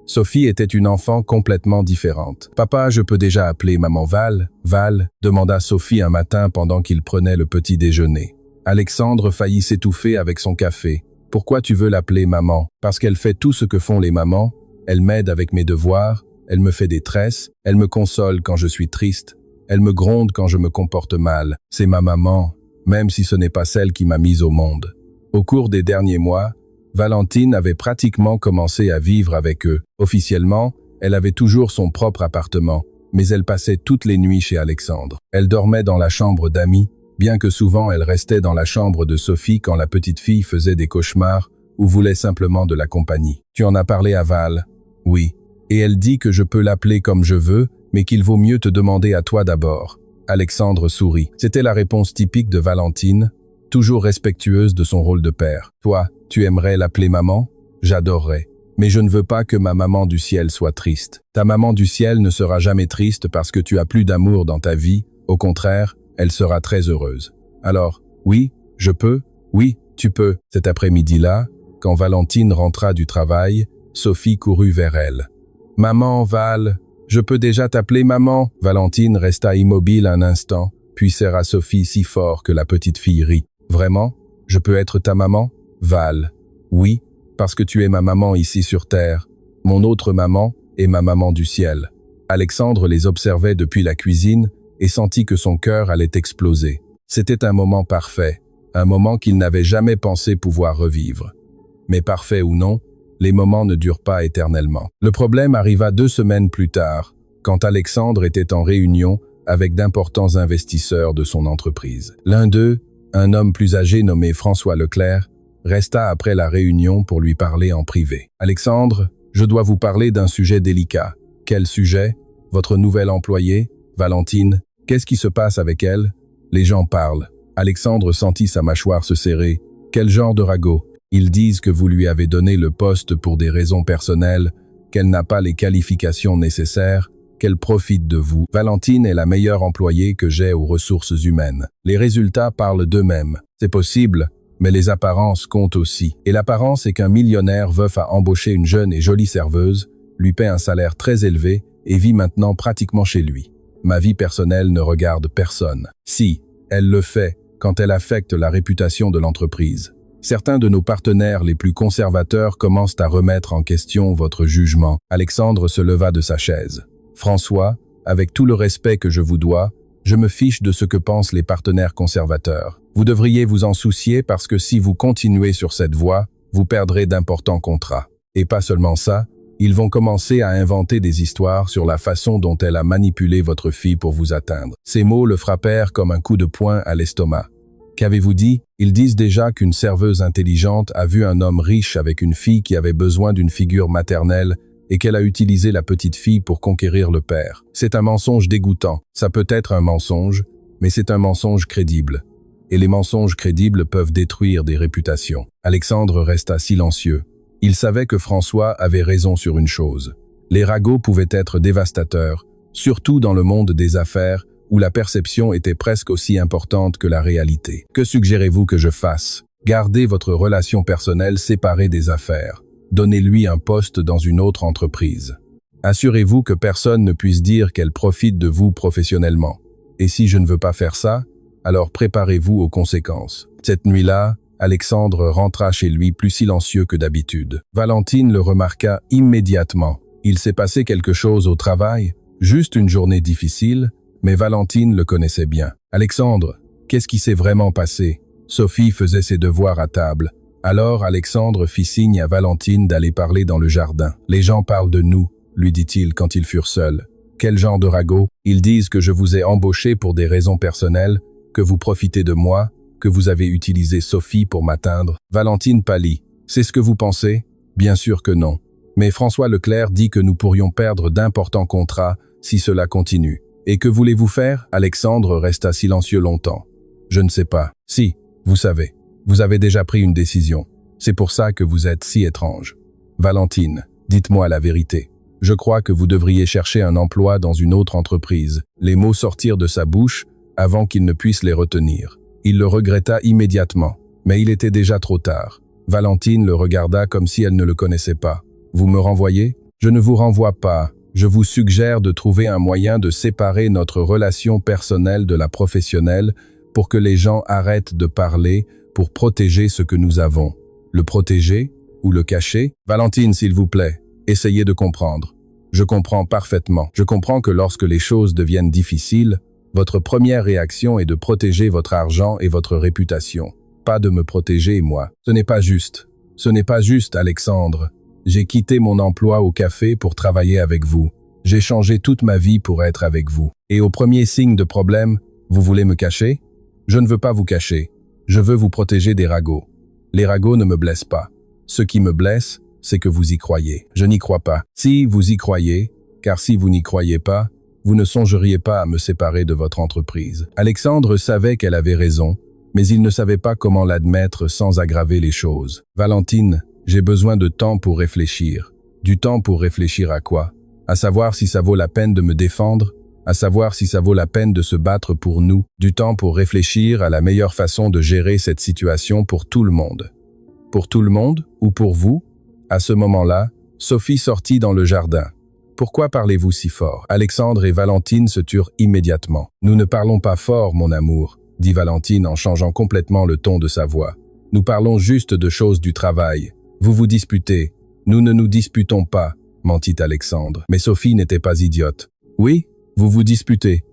Sophie était une enfant complètement différente. « Papa, je peux déjà appeler maman Val ?» « Val ?» demanda Sophie un matin pendant qu'il prenait le petit déjeuner. Alexandre faillit s'étouffer avec son café. « Pourquoi tu veux l'appeler maman ? » « Parce qu'elle fait tout ce que font les mamans. Elle m'aide avec mes devoirs, elle me fait des tresses, elle me console quand je suis triste, elle me gronde quand je me comporte mal. C'est ma maman, même si ce n'est pas celle qui m'a mise au monde. » Au cours des derniers mois, Valentine avait pratiquement commencé à vivre avec eux. Officiellement, elle avait toujours son propre appartement, mais elle passait toutes les nuits chez Alexandre. Elle dormait dans la chambre d'amis, bien que souvent elle restait dans la chambre de Sophie quand la petite fille faisait des cauchemars ou voulait simplement de la compagnie. « Tu en as parlé à Val ?»« Oui. Et elle dit que je peux l'appeler comme je veux, mais qu'il vaut mieux te demander à toi d'abord. » Alexandre sourit. C'était la réponse typique de Valentine, toujours respectueuse de son rôle de père. « Toi, tu aimerais l'appeler maman ? J'adorerais. Mais je ne veux pas que ma maman du ciel soit triste. Ta maman du ciel ne sera jamais triste parce que tu as plus d'amour dans ta vie. Au contraire, elle sera très heureuse. Alors, oui, je peux. Oui, tu peux. » Cet après-midi-là, quand Valentine rentra du travail, Sophie courut vers elle. « Maman, Val, je peux déjà t'appeler maman ?» Valentine resta immobile un instant, puis serra Sophie si fort que la petite fille rit. « Vraiment ? Je peux être ta maman ? » Val. « Oui, parce que tu es ma maman ici sur terre. Mon autre maman est ma maman du ciel. » Alexandre les observait depuis la cuisine et sentit que son cœur allait exploser. C'était un moment parfait, un moment qu'il n'avait jamais pensé pouvoir revivre. Mais parfait ou non, les moments ne durent pas éternellement. Le problème arriva 2 semaines plus tard, quand Alexandre était en réunion avec d'importants investisseurs de son entreprise. L'un d'eux, un homme plus âgé nommé François Leclerc, resta après la réunion pour lui parler en privé. « Alexandre, je dois vous parler d'un sujet délicat. »« Quel sujet ? Votre nouvelle employée ? Valentine ? Qu'est-ce qui se passe avec elle ? Les gens parlent. » Alexandre sentit sa mâchoire se serrer. « Quel genre de ragot ? Ils disent que vous lui avez donné le poste pour des raisons personnelles, qu'elle n'a pas les qualifications nécessaires, qu'elle profite de vous. Valentine est la meilleure employée que j'ai aux ressources humaines. Les résultats parlent d'eux-mêmes. C'est possible, mais les apparences comptent aussi. Et l'apparence est qu'un millionnaire veuf a embauché une jeune et jolie serveuse, lui paie un salaire très élevé et vit maintenant pratiquement chez lui. Ma vie personnelle ne regarde personne. Si, elle le fait quand elle affecte la réputation de l'entreprise. Certains de nos partenaires les plus conservateurs commencent à remettre en question votre jugement. » Alexandre se leva de sa chaise. « François, avec tout le respect que je vous dois, je me fiche de ce que pensent les partenaires conservateurs. Vous devriez vous en soucier parce que si vous continuez sur cette voie, vous perdrez d'importants contrats. Et pas seulement ça, ils vont commencer à inventer des histoires sur la façon dont elle a manipulé votre fille pour vous atteindre. » Ces mots le frappèrent comme un coup de poing à l'estomac. Qu'avez-vous dit ? Ils disent déjà qu'une serveuse intelligente a vu un homme riche avec une fille qui avait besoin d'une figure maternelle et qu'elle a utilisé la petite fille pour conquérir le père. C'est un mensonge dégoûtant. Ça peut être un mensonge, mais c'est un mensonge crédible. Et les mensonges crédibles peuvent détruire des réputations. Alexandre resta silencieux. Il savait que François avait raison sur une chose. Les ragots pouvaient être dévastateurs, surtout dans le monde des affaires, où la perception était presque aussi importante que la réalité. Que suggérez-vous que je fasse ? Gardez votre relation personnelle séparée des affaires. Donnez-lui un poste dans une autre entreprise. Assurez-vous que personne ne puisse dire qu'elle profite de vous professionnellement. Et si je ne veux pas faire ça, alors préparez-vous aux conséquences. Cette nuit-là, Alexandre rentra chez lui plus silencieux que d'habitude. Valentine le remarqua immédiatement. Il s'est passé quelque chose au travail, juste une journée difficile, mais Valentine le connaissait bien. « Alexandre, qu'est-ce qui s'est vraiment passé ?» Sophie faisait ses devoirs à table. Alors Alexandre fit signe à Valentine d'aller parler dans le jardin. « Les gens parlent de nous, » lui dit-il quand ils furent seuls. « Quel genre de ragot ? Ils disent que je vous ai embauché pour des raisons personnelles, que vous profitez de moi, que vous avez utilisé Sophie pour m'atteindre. » Valentine pâlit. « C'est ce que vous pensez ? Bien sûr que non. Mais François Leclerc dit que nous pourrions perdre d'importants contrats si cela continue. Et que voulez-vous faire? Alexandre resta silencieux longtemps. Je ne sais pas. Si, vous savez. Vous avez déjà pris une décision. C'est pour ça que vous êtes si étrange. Valentine, dites-moi la vérité. Je crois que vous devriez chercher un emploi dans une autre entreprise. Les mots sortirent de sa bouche avant qu'il ne puisse les retenir. Il le regretta immédiatement, mais il était déjà trop tard. Valentine le regarda comme si elle ne le connaissait pas. Vous me renvoyez? Je ne vous renvoie pas. Je vous suggère de trouver un moyen de séparer notre relation personnelle de la professionnelle pour que les gens arrêtent de parler pour protéger ce que nous avons. Le protéger ou le cacher? Valentine, s'il vous plaît, essayez de comprendre. Je comprends parfaitement. Je comprends que lorsque les choses deviennent difficiles, votre première réaction est de protéger votre argent et votre réputation, pas de me protéger moi. Ce n'est pas juste. Ce n'est pas juste, Alexandre. J'ai quitté mon emploi au café pour travailler avec vous. J'ai changé toute ma vie pour être avec vous. Et au premier signe de problème, vous voulez me cacher? Je ne veux pas vous cacher. Je veux vous protéger des ragots. Les ragots ne me blessent pas. Ce qui me blesse, c'est que vous y croyez. Je n'y crois pas. Si vous y croyez, car si vous n'y croyez pas, vous ne songeriez pas à me séparer de votre entreprise. Alexandre savait qu'elle avait raison, mais il ne savait pas comment l'admettre sans aggraver les choses. Valentine, j'ai besoin de temps pour réfléchir. Du temps pour réfléchir à quoi? À savoir si ça vaut la peine de me défendre, à savoir si ça vaut la peine de se battre pour nous. Du temps pour réfléchir à la meilleure façon de gérer cette situation pour tout le monde. Pour tout le monde ou pour vous? À ce moment-là, Sophie sortit dans le jardin. Pourquoi parlez-vous si fort? Alexandre et Valentine se turent immédiatement. Nous ne parlons pas fort, mon amour, dit Valentine en changeant complètement le ton de sa voix. Nous parlons juste de choses du travail. Vous vous disputez. Nous ne nous disputons pas, mentit Alexandre. Mais Sophie n'était pas idiote. Oui, vous vous disputez.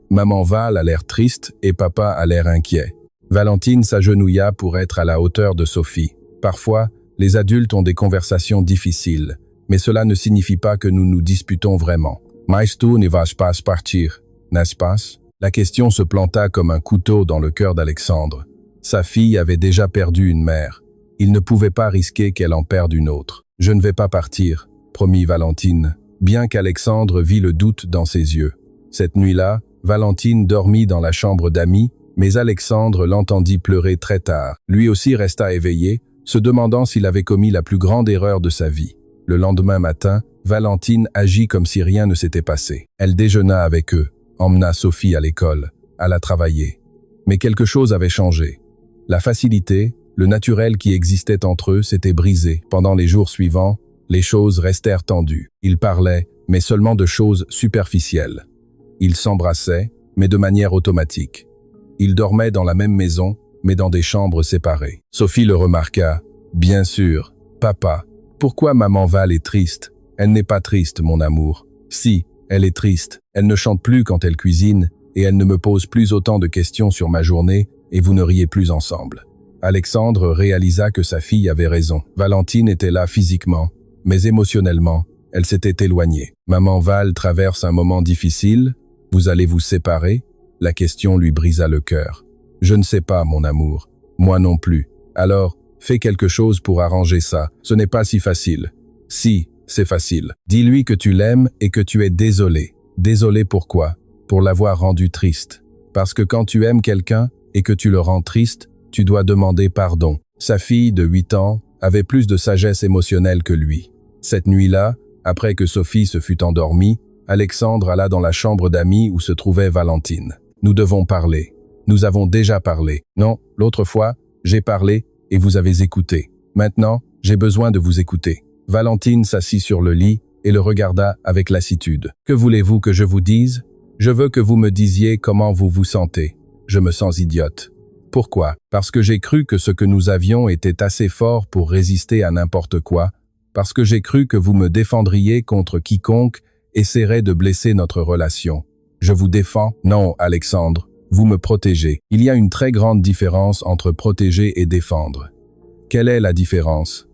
Maman Val a l'air triste et papa a l'air inquiet. Valentine s'agenouilla pour être à la hauteur de Sophie. Parfois, les adultes ont des conversations difficiles, mais cela ne signifie pas que nous nous disputons vraiment. Mais tu ne vas pas partir, n'est-ce pas? La question se planta comme un couteau dans le cœur d'Alexandre. Sa fille avait déjà perdu une mère. Il ne pouvait pas risquer qu'elle en perde une autre. « Je ne vais pas partir », promit Valentine, bien qu'Alexandre vit le doute dans ses yeux. Cette nuit-là, Valentine dormit dans la chambre d'amis, mais Alexandre l'entendit pleurer très tard. Lui aussi resta éveillé, se demandant s'il avait commis la plus grande erreur de sa vie. Le lendemain matin, Valentine agit comme si rien ne s'était passé. Elle déjeuna avec eux, emmena Sophie à l'école, alla travailler. Mais quelque chose avait changé. La facilité, le naturel qui existait entre eux s'était brisé. Pendant les jours suivants, les choses restèrent tendues. Ils parlaient, mais seulement de choses superficielles. Ils s'embrassaient, mais de manière automatique. Ils dormaient dans la même maison, mais dans des chambres séparées. Sophie le remarqua. « Bien sûr, papa. Pourquoi maman Val est triste? Elle n'est pas triste, mon amour. Si, elle est triste. Elle ne chante plus quand elle cuisine, et elle ne me pose plus autant de questions sur ma journée, et vous ne riez plus ensemble. » Alexandre réalisa que sa fille avait raison. Valentine était là physiquement, mais émotionnellement, elle s'était éloignée. Maman Val traverse un moment difficile. Vous allez vous séparer? La question lui brisa le cœur. Je ne sais pas, mon amour. Moi non plus. Alors, fais quelque chose pour arranger ça. Ce n'est pas si facile. Si, c'est facile. Dis-lui que tu l'aimes et que tu es désolé. Désolé pourquoi? Pour l'avoir rendu triste. Parce que quand tu aimes quelqu'un et que tu le rends triste, tu dois demander pardon. Sa fille de 8 ans avait plus de sagesse émotionnelle que lui. Cette nuit-là, après que Sophie se fut endormie, Alexandre alla dans la chambre d'amis où se trouvait Valentine. Nous devons parler. Nous avons déjà parlé. Non, l'autre fois, j'ai parlé et vous avez écouté. Maintenant, j'ai besoin de vous écouter. Valentine s'assit sur le lit et le regarda avec lassitude. Que voulez-vous que je vous dise? Je veux que vous me disiez comment vous vous sentez. Je me sens idiote. Pourquoi? Parce que j'ai cru que ce que nous avions était assez fort pour résister à n'importe quoi, parce que j'ai cru que vous me défendriez contre quiconque essaierait de blesser notre relation. Je vous défends? Non, Alexandre, vous me protégez. Il y a une très grande différence entre protéger et défendre. Quelle est la différence?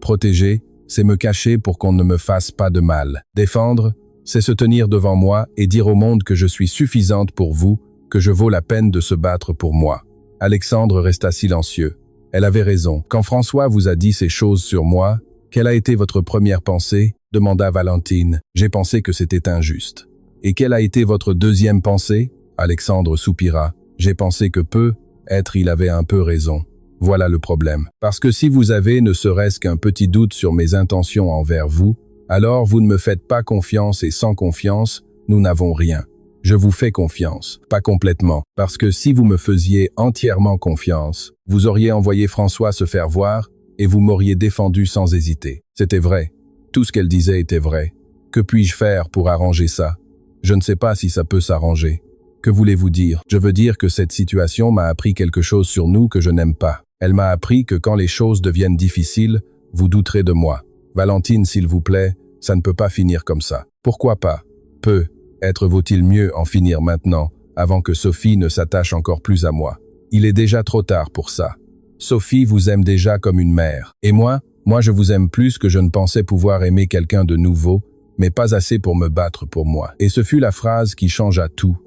Protéger, c'est me cacher pour qu'on ne me fasse pas de mal. Défendre, c'est se tenir devant moi et dire au monde que je suis suffisante pour vous, que je vaux la peine de se battre pour moi. Alexandre resta silencieux. Elle avait raison. Quand François vous a dit ces choses sur moi, Quelle a été votre première pensée? Demanda Valentine. J'ai pensé que c'était injuste. Et quelle a été votre deuxième pensée? Alexandre soupira. J'ai pensé que peut-être il avait un peu raison. Voilà le problème. Parce que si vous avez ne serait-ce qu'un petit doute sur mes intentions envers vous, alors vous ne me faites pas confiance et sans confiance, nous n'avons rien. Je vous fais confiance, pas complètement, parce que si vous me faisiez entièrement confiance, vous auriez envoyé François se faire voir et vous m'auriez défendu sans hésiter. C'était vrai. Tout ce qu'elle disait était vrai. Que puis-je faire pour arranger ça? Je ne sais pas si ça peut s'arranger. Que voulez-vous dire? Je veux dire que cette situation m'a appris quelque chose sur nous que je n'aime pas. Elle m'a appris que quand les choses deviennent difficiles, vous douterez de moi. Valentine, s'il vous plaît, ça ne peut pas finir comme ça. Pourquoi pas? Peut-être vaut-il mieux en finir maintenant, avant que Sophie ne s'attache encore plus à moi. Il est déjà trop tard pour ça. Sophie vous aime déjà comme une mère. Et moi je vous aime plus que je ne pensais pouvoir aimer quelqu'un de nouveau, mais pas assez pour me battre pour moi. Et ce fut la phrase qui changea tout,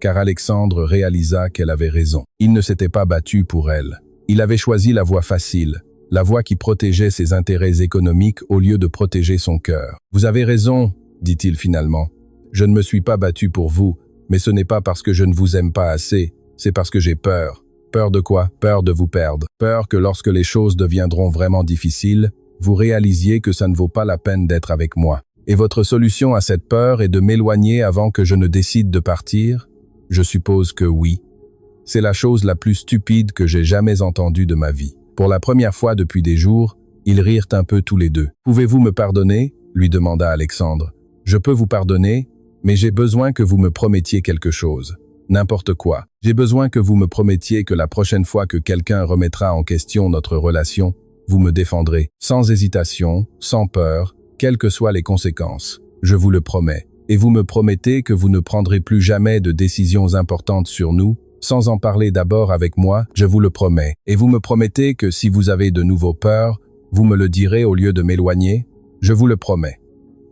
car Alexandre réalisa qu'elle avait raison. Il ne s'était pas battu pour elle. Il avait choisi la voie facile, la voie qui protégeait ses intérêts économiques au lieu de protéger son cœur. Vous avez raison, dit-il finalement. Je ne me suis pas battu pour vous, mais ce n'est pas parce que je ne vous aime pas assez, c'est parce que j'ai peur. Peur de quoi? Peur de vous perdre. Peur que lorsque les choses deviendront vraiment difficiles, vous réalisiez que ça ne vaut pas la peine d'être avec moi. Et votre solution à cette peur est de m'éloigner avant que je ne décide de partir? Je suppose que oui. C'est la chose la plus stupide que j'ai jamais entendue de ma vie. Pour la première fois depuis des jours, ils rirent un peu tous les deux. « Pouvez-vous me pardonner ?» lui demanda Alexandre. « Je peux vous pardonner, mais j'ai besoin que vous me promettiez quelque chose. N'importe quoi. J'ai besoin que vous me promettiez que la prochaine fois que quelqu'un remettra en question notre relation, vous me défendrez, sans hésitation, sans peur, quelles que soient les conséquences. Je vous le promets. Et vous me promettez que vous ne prendrez plus jamais de décisions importantes sur nous, sans en parler d'abord avec moi, je vous le promets. Et vous me promettez que si vous avez de nouveau peur, vous me le direz au lieu de m'éloigner, je vous le promets.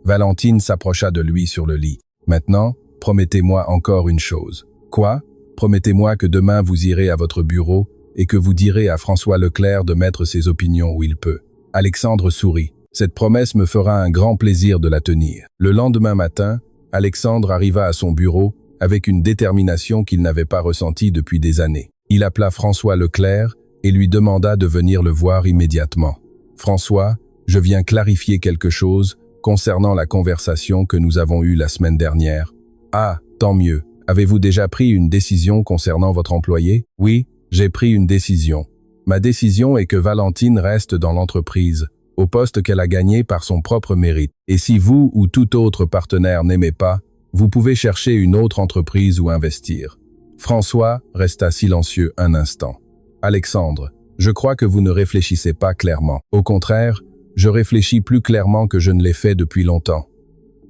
Valentine s'approcha de lui sur le lit. Maintenant, promettez-moi encore une chose. Quoi? Promettez-moi que demain vous irez à votre bureau et que vous direz à François Leclerc de mettre ses opinions où il peut. Alexandre sourit. Cette promesse me fera un grand plaisir de la tenir. Le lendemain matin, Alexandre arriva à son bureau avec une détermination qu'il n'avait pas ressentie depuis des années. Il appela François Leclerc et lui demanda de venir le voir immédiatement. « François, je viens clarifier quelque chose concernant la conversation que nous avons eue la semaine dernière. »« Ah, tant mieux. Avez-vous déjà pris une décision concernant votre employé? »« Oui, j'ai pris une décision. Ma décision est que Valentine reste dans l'entreprise, au poste qu'elle a gagné par son propre mérite. Et si vous ou tout autre partenaire n'aimez pas, vous pouvez chercher une autre entreprise ou investir. » François resta silencieux un instant. « Alexandre, je crois que vous ne réfléchissez pas clairement. Au contraire, je réfléchis plus clairement que je ne l'ai fait depuis longtemps.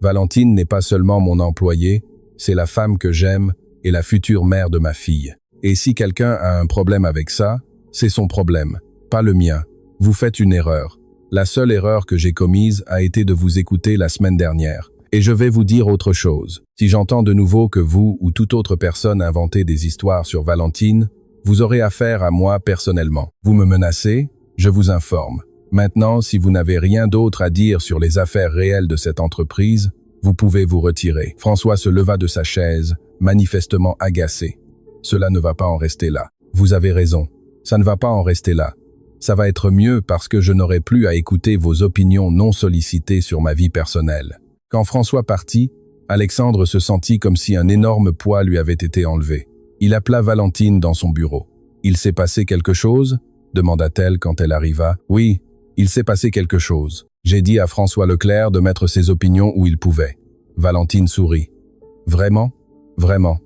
Valentine n'est pas seulement mon employé, c'est la femme que j'aime et la future mère de ma fille. Et si quelqu'un a un problème avec ça, c'est son problème, pas le mien. Vous faites une erreur. La seule erreur que j'ai commise a été de vous écouter la semaine dernière. Et je vais vous dire autre chose. Si j'entends de nouveau que vous ou toute autre personne inventez des histoires sur Valentine, vous aurez affaire à moi personnellement. Vous me menacez, je vous informe. Maintenant, si vous n'avez rien d'autre à dire sur les affaires réelles de cette entreprise, vous pouvez vous retirer. » François se leva de sa chaise, manifestement agacé. « Cela ne va pas en rester là. Vous avez raison. Ça ne va pas en rester là. Ça va être mieux parce que je n'aurai plus à écouter vos opinions non sollicitées sur ma vie personnelle. » Quand François partit, Alexandre se sentit comme si un énorme poids lui avait été enlevé. Il appela Valentine dans son bureau. « Il s'est passé quelque chose ?» demanda-t-elle quand elle arriva. « Oui, il s'est passé quelque chose. J'ai dit à François Leclerc de mettre ses opinions où il pouvait. » Valentine sourit. « Vraiment? Vraiment.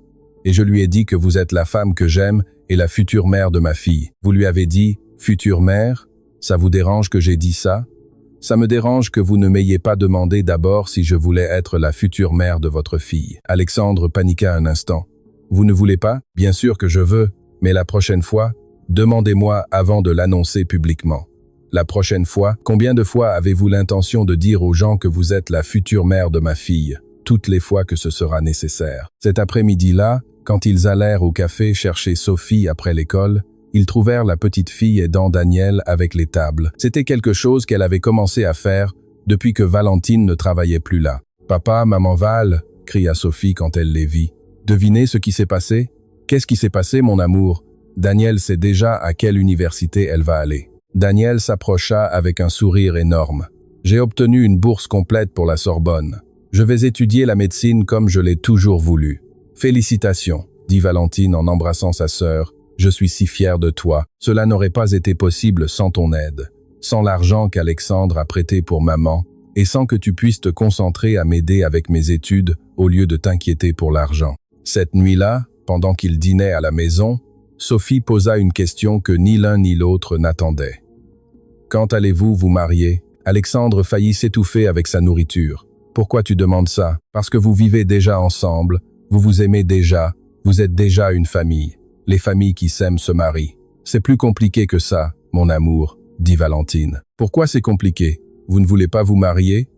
Et je lui ai dit que vous êtes la femme que j'aime et la future mère de ma fille. Vous lui avez dit « future mère » Ça vous dérange que j'ai dit ça? Ça me dérange que vous ne m'ayez pas demandé d'abord si je voulais être la future mère de votre fille. » Alexandre paniqua un instant. « Vous ne voulez pas? Bien sûr que je veux, mais la prochaine fois, demandez-moi avant de l'annoncer publiquement. La prochaine fois, combien de fois avez-vous l'intention de dire aux gens que vous êtes la future mère de ma fille? Toutes les fois que ce sera nécessaire. » Cet après-midi-là, quand ils allèrent au café chercher Sophie après l'école, Ils trouvèrent la petite fille aidant Daniel avec les tables. C'était quelque chose qu'elle avait commencé à faire depuis que Valentine ne travaillait plus là. « Papa, maman Val !» cria Sophie quand elle les vit. « Devinez ce qui s'est passé? Qu'est-ce qui s'est passé, mon amour? Daniel sait déjà à quelle université elle va aller. » Daniel s'approcha avec un sourire énorme. « J'ai obtenu une bourse complète pour la Sorbonne. Je vais étudier la médecine comme je l'ai toujours voulu. Félicitations, dit Valentine en embrassant sa sœur. Je suis si fière de toi. Cela n'aurait pas été possible sans ton aide, sans l'argent qu'Alexandre a prêté pour maman, et sans que tu puisses te concentrer à m'aider avec mes études au lieu de t'inquiéter pour l'argent. » Cette nuit-là, pendant qu'ils dînaient à la maison, Sophie posa une question que ni l'un ni l'autre n'attendaient. « Quand allez-vous vous marier ?» Alexandre faillit s'étouffer avec sa nourriture. « Pourquoi tu demandes ça? Parce que vous vivez déjà ensemble, vous vous aimez déjà, vous êtes déjà une famille. Les familles qui s'aiment se marient. C'est plus compliqué que ça, mon amour, dit Valentine. Pourquoi c'est compliqué? Vous ne voulez pas vous marier?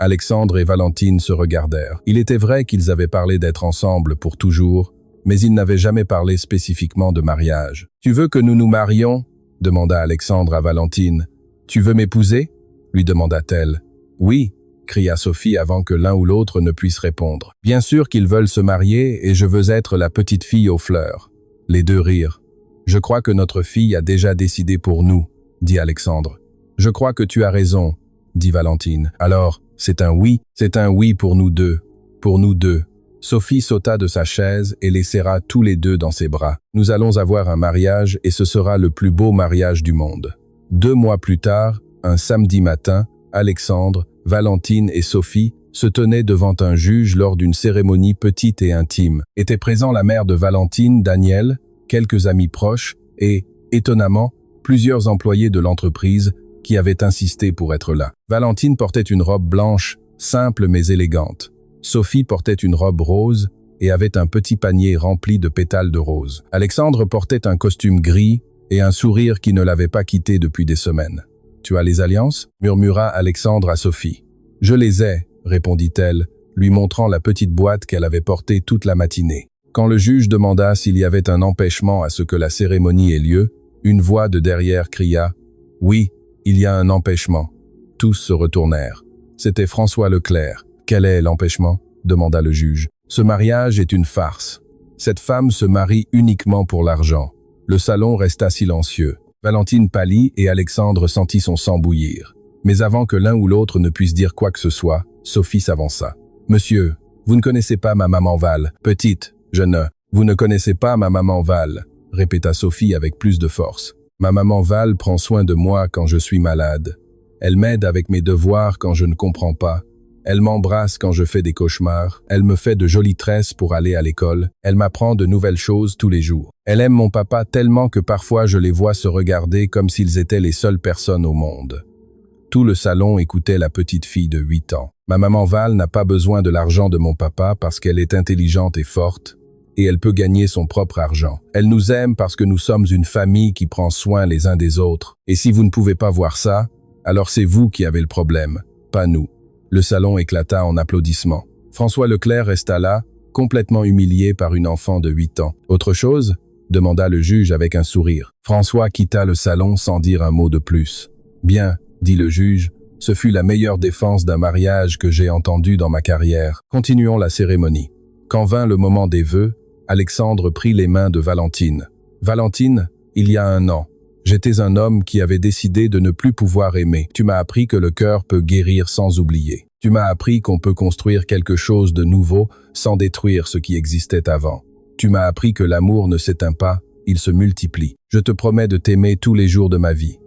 Alexandre et Valentine se regardèrent. Il était vrai qu'ils avaient parlé d'être ensemble pour toujours, mais ils n'avaient jamais parlé spécifiquement de mariage. Tu veux que nous nous marions? Demanda Alexandre à Valentine. Tu veux m'épouser? Lui demanda-t-elle. Oui, cria Sophie avant que l'un ou l'autre ne puisse répondre. Bien sûr qu'ils veulent se marier et je veux être la petite fille aux fleurs. Les deux rirent. Je crois que notre fille a déjà décidé pour nous, dit Alexandre. Je crois que tu as raison, dit Valentine. Alors, c'est un oui pour nous deux. Pour nous deux. Sophie sauta de sa chaise et les serra tous les deux dans ses bras. Nous allons avoir un mariage et ce sera le plus beau mariage du monde. 2 mois plus tard, un samedi matin, Alexandre, Valentine et Sophie se tenaient devant un juge lors d'une cérémonie petite et intime. Étaient présents la mère de Valentine, Daniel, quelques amis proches et, étonnamment, plusieurs employés de l'entreprise qui avaient insisté pour être là. Valentine portait une robe blanche, simple mais élégante. Sophie portait une robe rose et avait un petit panier rempli de pétales de rose. Alexandre portait un costume gris et un sourire qui ne l'avait pas quitté depuis des semaines. « Tu as les alliances ?» murmura Alexandre à Sophie. « Je les ai », répondit-elle, lui montrant la petite boîte qu'elle avait portée toute la matinée. Quand le juge demanda s'il y avait un empêchement à ce que la cérémonie ait lieu, une voix de derrière cria « Oui, il y a un empêchement ». Tous se retournèrent. C'était François Leclerc. « Quel est l'empêchement ?» demanda le juge. « Ce mariage est une farce. Cette femme se marie uniquement pour l'argent. » Le salon resta silencieux. Valentine pâlit et Alexandre sentit son sang bouillir. Mais avant que l'un ou l'autre ne puisse dire quoi que ce soit, Sophie s'avança. « Monsieur, vous ne connaissez pas ma maman Val. Petite, je ne. Vous ne connaissez pas ma maman Val, répéta Sophie avec plus de force. Ma maman Val prend soin de moi quand je suis malade. Elle m'aide avec mes devoirs quand je ne comprends pas. Elle m'embrasse quand je fais des cauchemars. Elle me fait de jolies tresses pour aller à l'école. Elle m'apprend de nouvelles choses tous les jours. Elle aime mon papa tellement que parfois je les vois se regarder comme s'ils étaient les seules personnes au monde. » Tout le salon écoutait la petite fille de 8 ans. « Ma maman Val n'a pas besoin de l'argent de mon papa parce qu'elle est intelligente et forte, et elle peut gagner son propre argent. Elle nous aime parce que nous sommes une famille qui prend soin les uns des autres. Et si vous ne pouvez pas voir ça, alors c'est vous qui avez le problème, pas nous. » Le salon éclata en applaudissements. François Leclerc resta là, complètement humilié par une enfant de 8 ans. « Autre chose ?» demanda le juge avec un sourire. François quitta le salon sans dire un mot de plus. « Bien, » dit le juge, « ce fut la meilleure défense d'un mariage que j'ai entendu dans ma carrière. Continuons la cérémonie. » Quand vint le moment des vœux, Alexandre prit les mains de Valentine. « Valentine, il y a 1 an, j'étais un homme qui avait décidé de ne plus pouvoir aimer. Tu m'as appris que le cœur peut guérir sans oublier. Tu m'as appris qu'on peut construire quelque chose de nouveau sans détruire ce qui existait avant. Tu m'as appris que l'amour ne s'éteint pas, il se multiplie. Je te promets de t'aimer tous les jours de ma vie.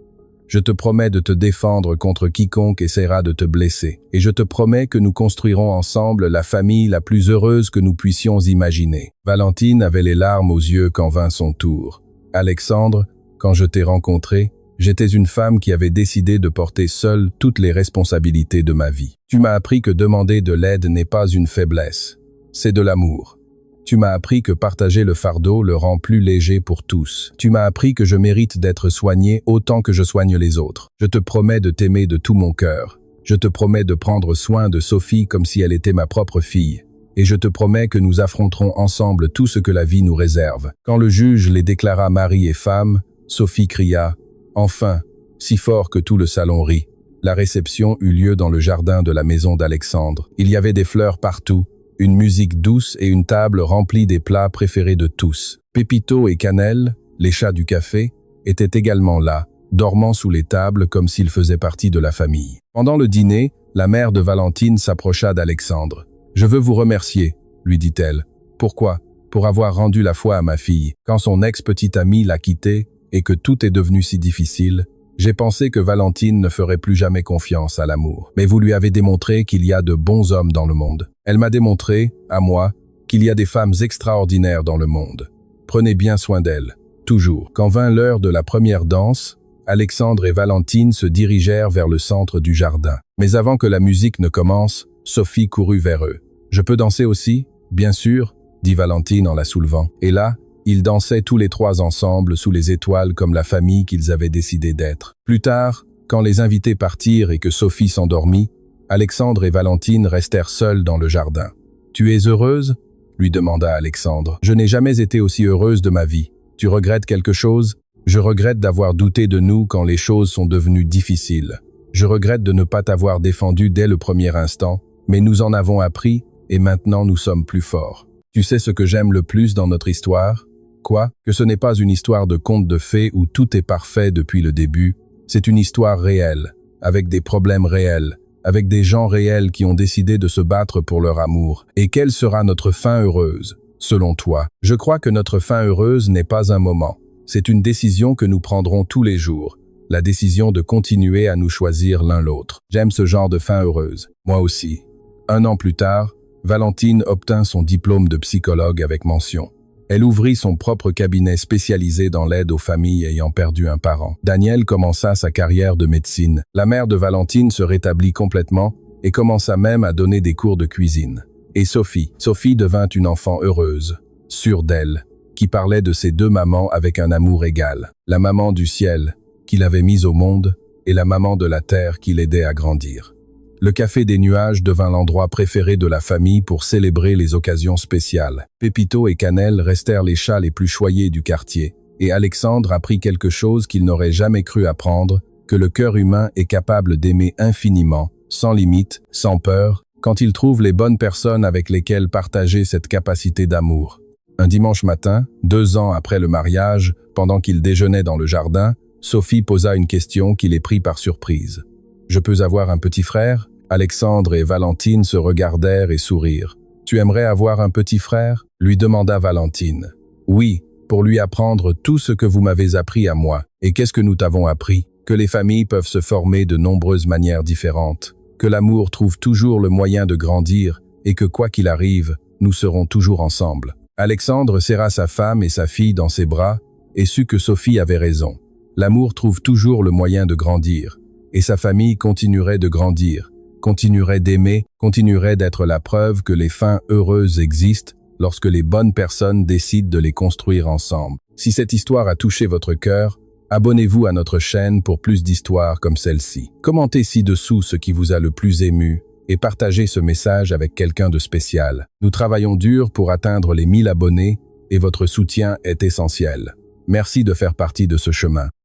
Je te promets de te défendre contre quiconque essaiera de te blesser. Et je te promets que nous construirons ensemble la famille la plus heureuse que nous puissions imaginer. » Valentine avait les larmes aux yeux quand vint son tour. « Alexandre, quand je t'ai rencontré, j'étais une femme qui avait décidé de porter seule toutes les responsabilités de ma vie. Tu m'as appris que demander de l'aide n'est pas une faiblesse, c'est de l'amour. Tu m'as appris que partager le fardeau le rend plus léger pour tous. Tu m'as appris que je mérite d'être soigné autant que je soigne les autres. Je te promets de t'aimer de tout mon cœur. Je te promets de prendre soin de Sophie comme si elle était ma propre fille. et je te promets que nous affronterons ensemble tout ce que la vie nous réserve. » Quand le juge les déclara mari et femme, Sophie cria « Enfin !» si fort que tout le salon rit. La réception eut lieu dans le jardin de la maison d'Alexandre. Il y avait des fleurs partout, une musique douce et une table remplie des plats préférés de tous. Pépito et Cannelle, les chats du café, étaient également là, dormant sous les tables comme s'ils faisaient partie de la famille. Pendant le dîner, la mère de Valentine s'approcha d'Alexandre. « Je veux vous remercier, » lui dit-elle. « Pourquoi ? Pour avoir rendu la foi à ma fille. Quand son ex-petite amie l'a quittée et que tout est devenu si difficile, j'ai pensé que Valentine ne ferait plus jamais confiance à l'amour. Mais vous lui avez démontré qu'il y a de bons hommes dans le monde. Elle m'a démontré, à moi, qu'il y a des femmes extraordinaires dans le monde. Prenez bien soin d'elles, toujours. » Quand vint l'heure de la première danse, Alexandre et Valentine se dirigèrent vers le centre du jardin. Mais avant que la musique ne commence, Sophie courut vers eux. « Je peux danser aussi ? » « Bien sûr, » dit Valentine en la soulevant. Et là, ils dansaient tous les trois ensemble sous les étoiles comme la famille qu'ils avaient décidé d'être. Plus tard, quand les invités partirent et que Sophie s'endormit, Alexandre et Valentine restèrent seuls dans le jardin. « Tu es heureuse ?» lui demanda Alexandre. « Je n'ai jamais été aussi heureuse de ma vie. Tu regrettes quelque chose ? » « Je regrette d'avoir douté de nous quand les choses sont devenues difficiles. Je regrette de ne pas t'avoir défendu dès le premier instant, mais nous en avons appris et maintenant nous sommes plus forts. Tu sais ce que j'aime le plus dans notre histoire ? Quoi ? Que ce n'est pas une histoire de conte de fées où tout est parfait depuis le début. C'est une histoire réelle, avec des problèmes réels, avec des gens réels qui ont décidé de se battre pour leur amour. Et quelle sera notre fin heureuse, selon toi ? Je crois que notre fin heureuse n'est pas un moment. C'est une décision que nous prendrons tous les jours, la décision de continuer à nous choisir l'un l'autre. J'aime ce genre de fin heureuse. Moi aussi. 1 an plus tard, Valentine obtint son diplôme de psychologue avec mention. Elle ouvrit son propre cabinet spécialisé dans l'aide aux familles ayant perdu un parent. Daniel commença sa carrière de médecine. La mère de Valentine se rétablit complètement et commença même à donner des cours de cuisine. Et Sophie devint une enfant heureuse, sûre d'elle, qui parlait de ses 2 mamans avec un amour égal. La maman du ciel, qui l'avait mise au monde, et la maman de la terre qui l'aidait à grandir. Le café des nuages devint l'endroit préféré de la famille pour célébrer les occasions spéciales. Pépito et Cannelle restèrent les chats les plus choyés du quartier, et Alexandre apprit quelque chose qu'il n'aurait jamais cru apprendre, que le cœur humain est capable d'aimer infiniment, sans limite, sans peur, quand il trouve les bonnes personnes avec lesquelles partager cette capacité d'amour. Un dimanche matin, 2 ans après le mariage, pendant qu'ils déjeunaient dans le jardin, Sophie posa une question qui les prit par surprise. « Je peux avoir un petit frère ?» Alexandre et Valentine se regardèrent et sourirent. « Tu aimerais avoir un petit frère ?» lui demanda Valentine. « Oui, pour lui apprendre tout ce que vous m'avez appris à moi. Et qu'est-ce que nous t'avons appris ? Que les familles peuvent se former de nombreuses manières différentes, que l'amour trouve toujours le moyen de grandir et que quoi qu'il arrive, nous serons toujours ensemble. » Alexandre serra sa femme et sa fille dans ses bras et sut que Sophie avait raison. L'amour trouve toujours le moyen de grandir, et sa famille continuerait de grandir, continuerait d'aimer, continuerait d'être la preuve que les fins heureuses existent lorsque les bonnes personnes décident de les construire ensemble. Si cette histoire a touché votre cœur, abonnez-vous à notre chaîne pour plus d'histoires comme celle-ci. Commentez ci-dessous ce qui vous a le plus ému et partagez ce message avec quelqu'un de spécial. Nous travaillons dur pour atteindre les 1000 abonnés et votre soutien est essentiel. Merci de faire partie de ce chemin.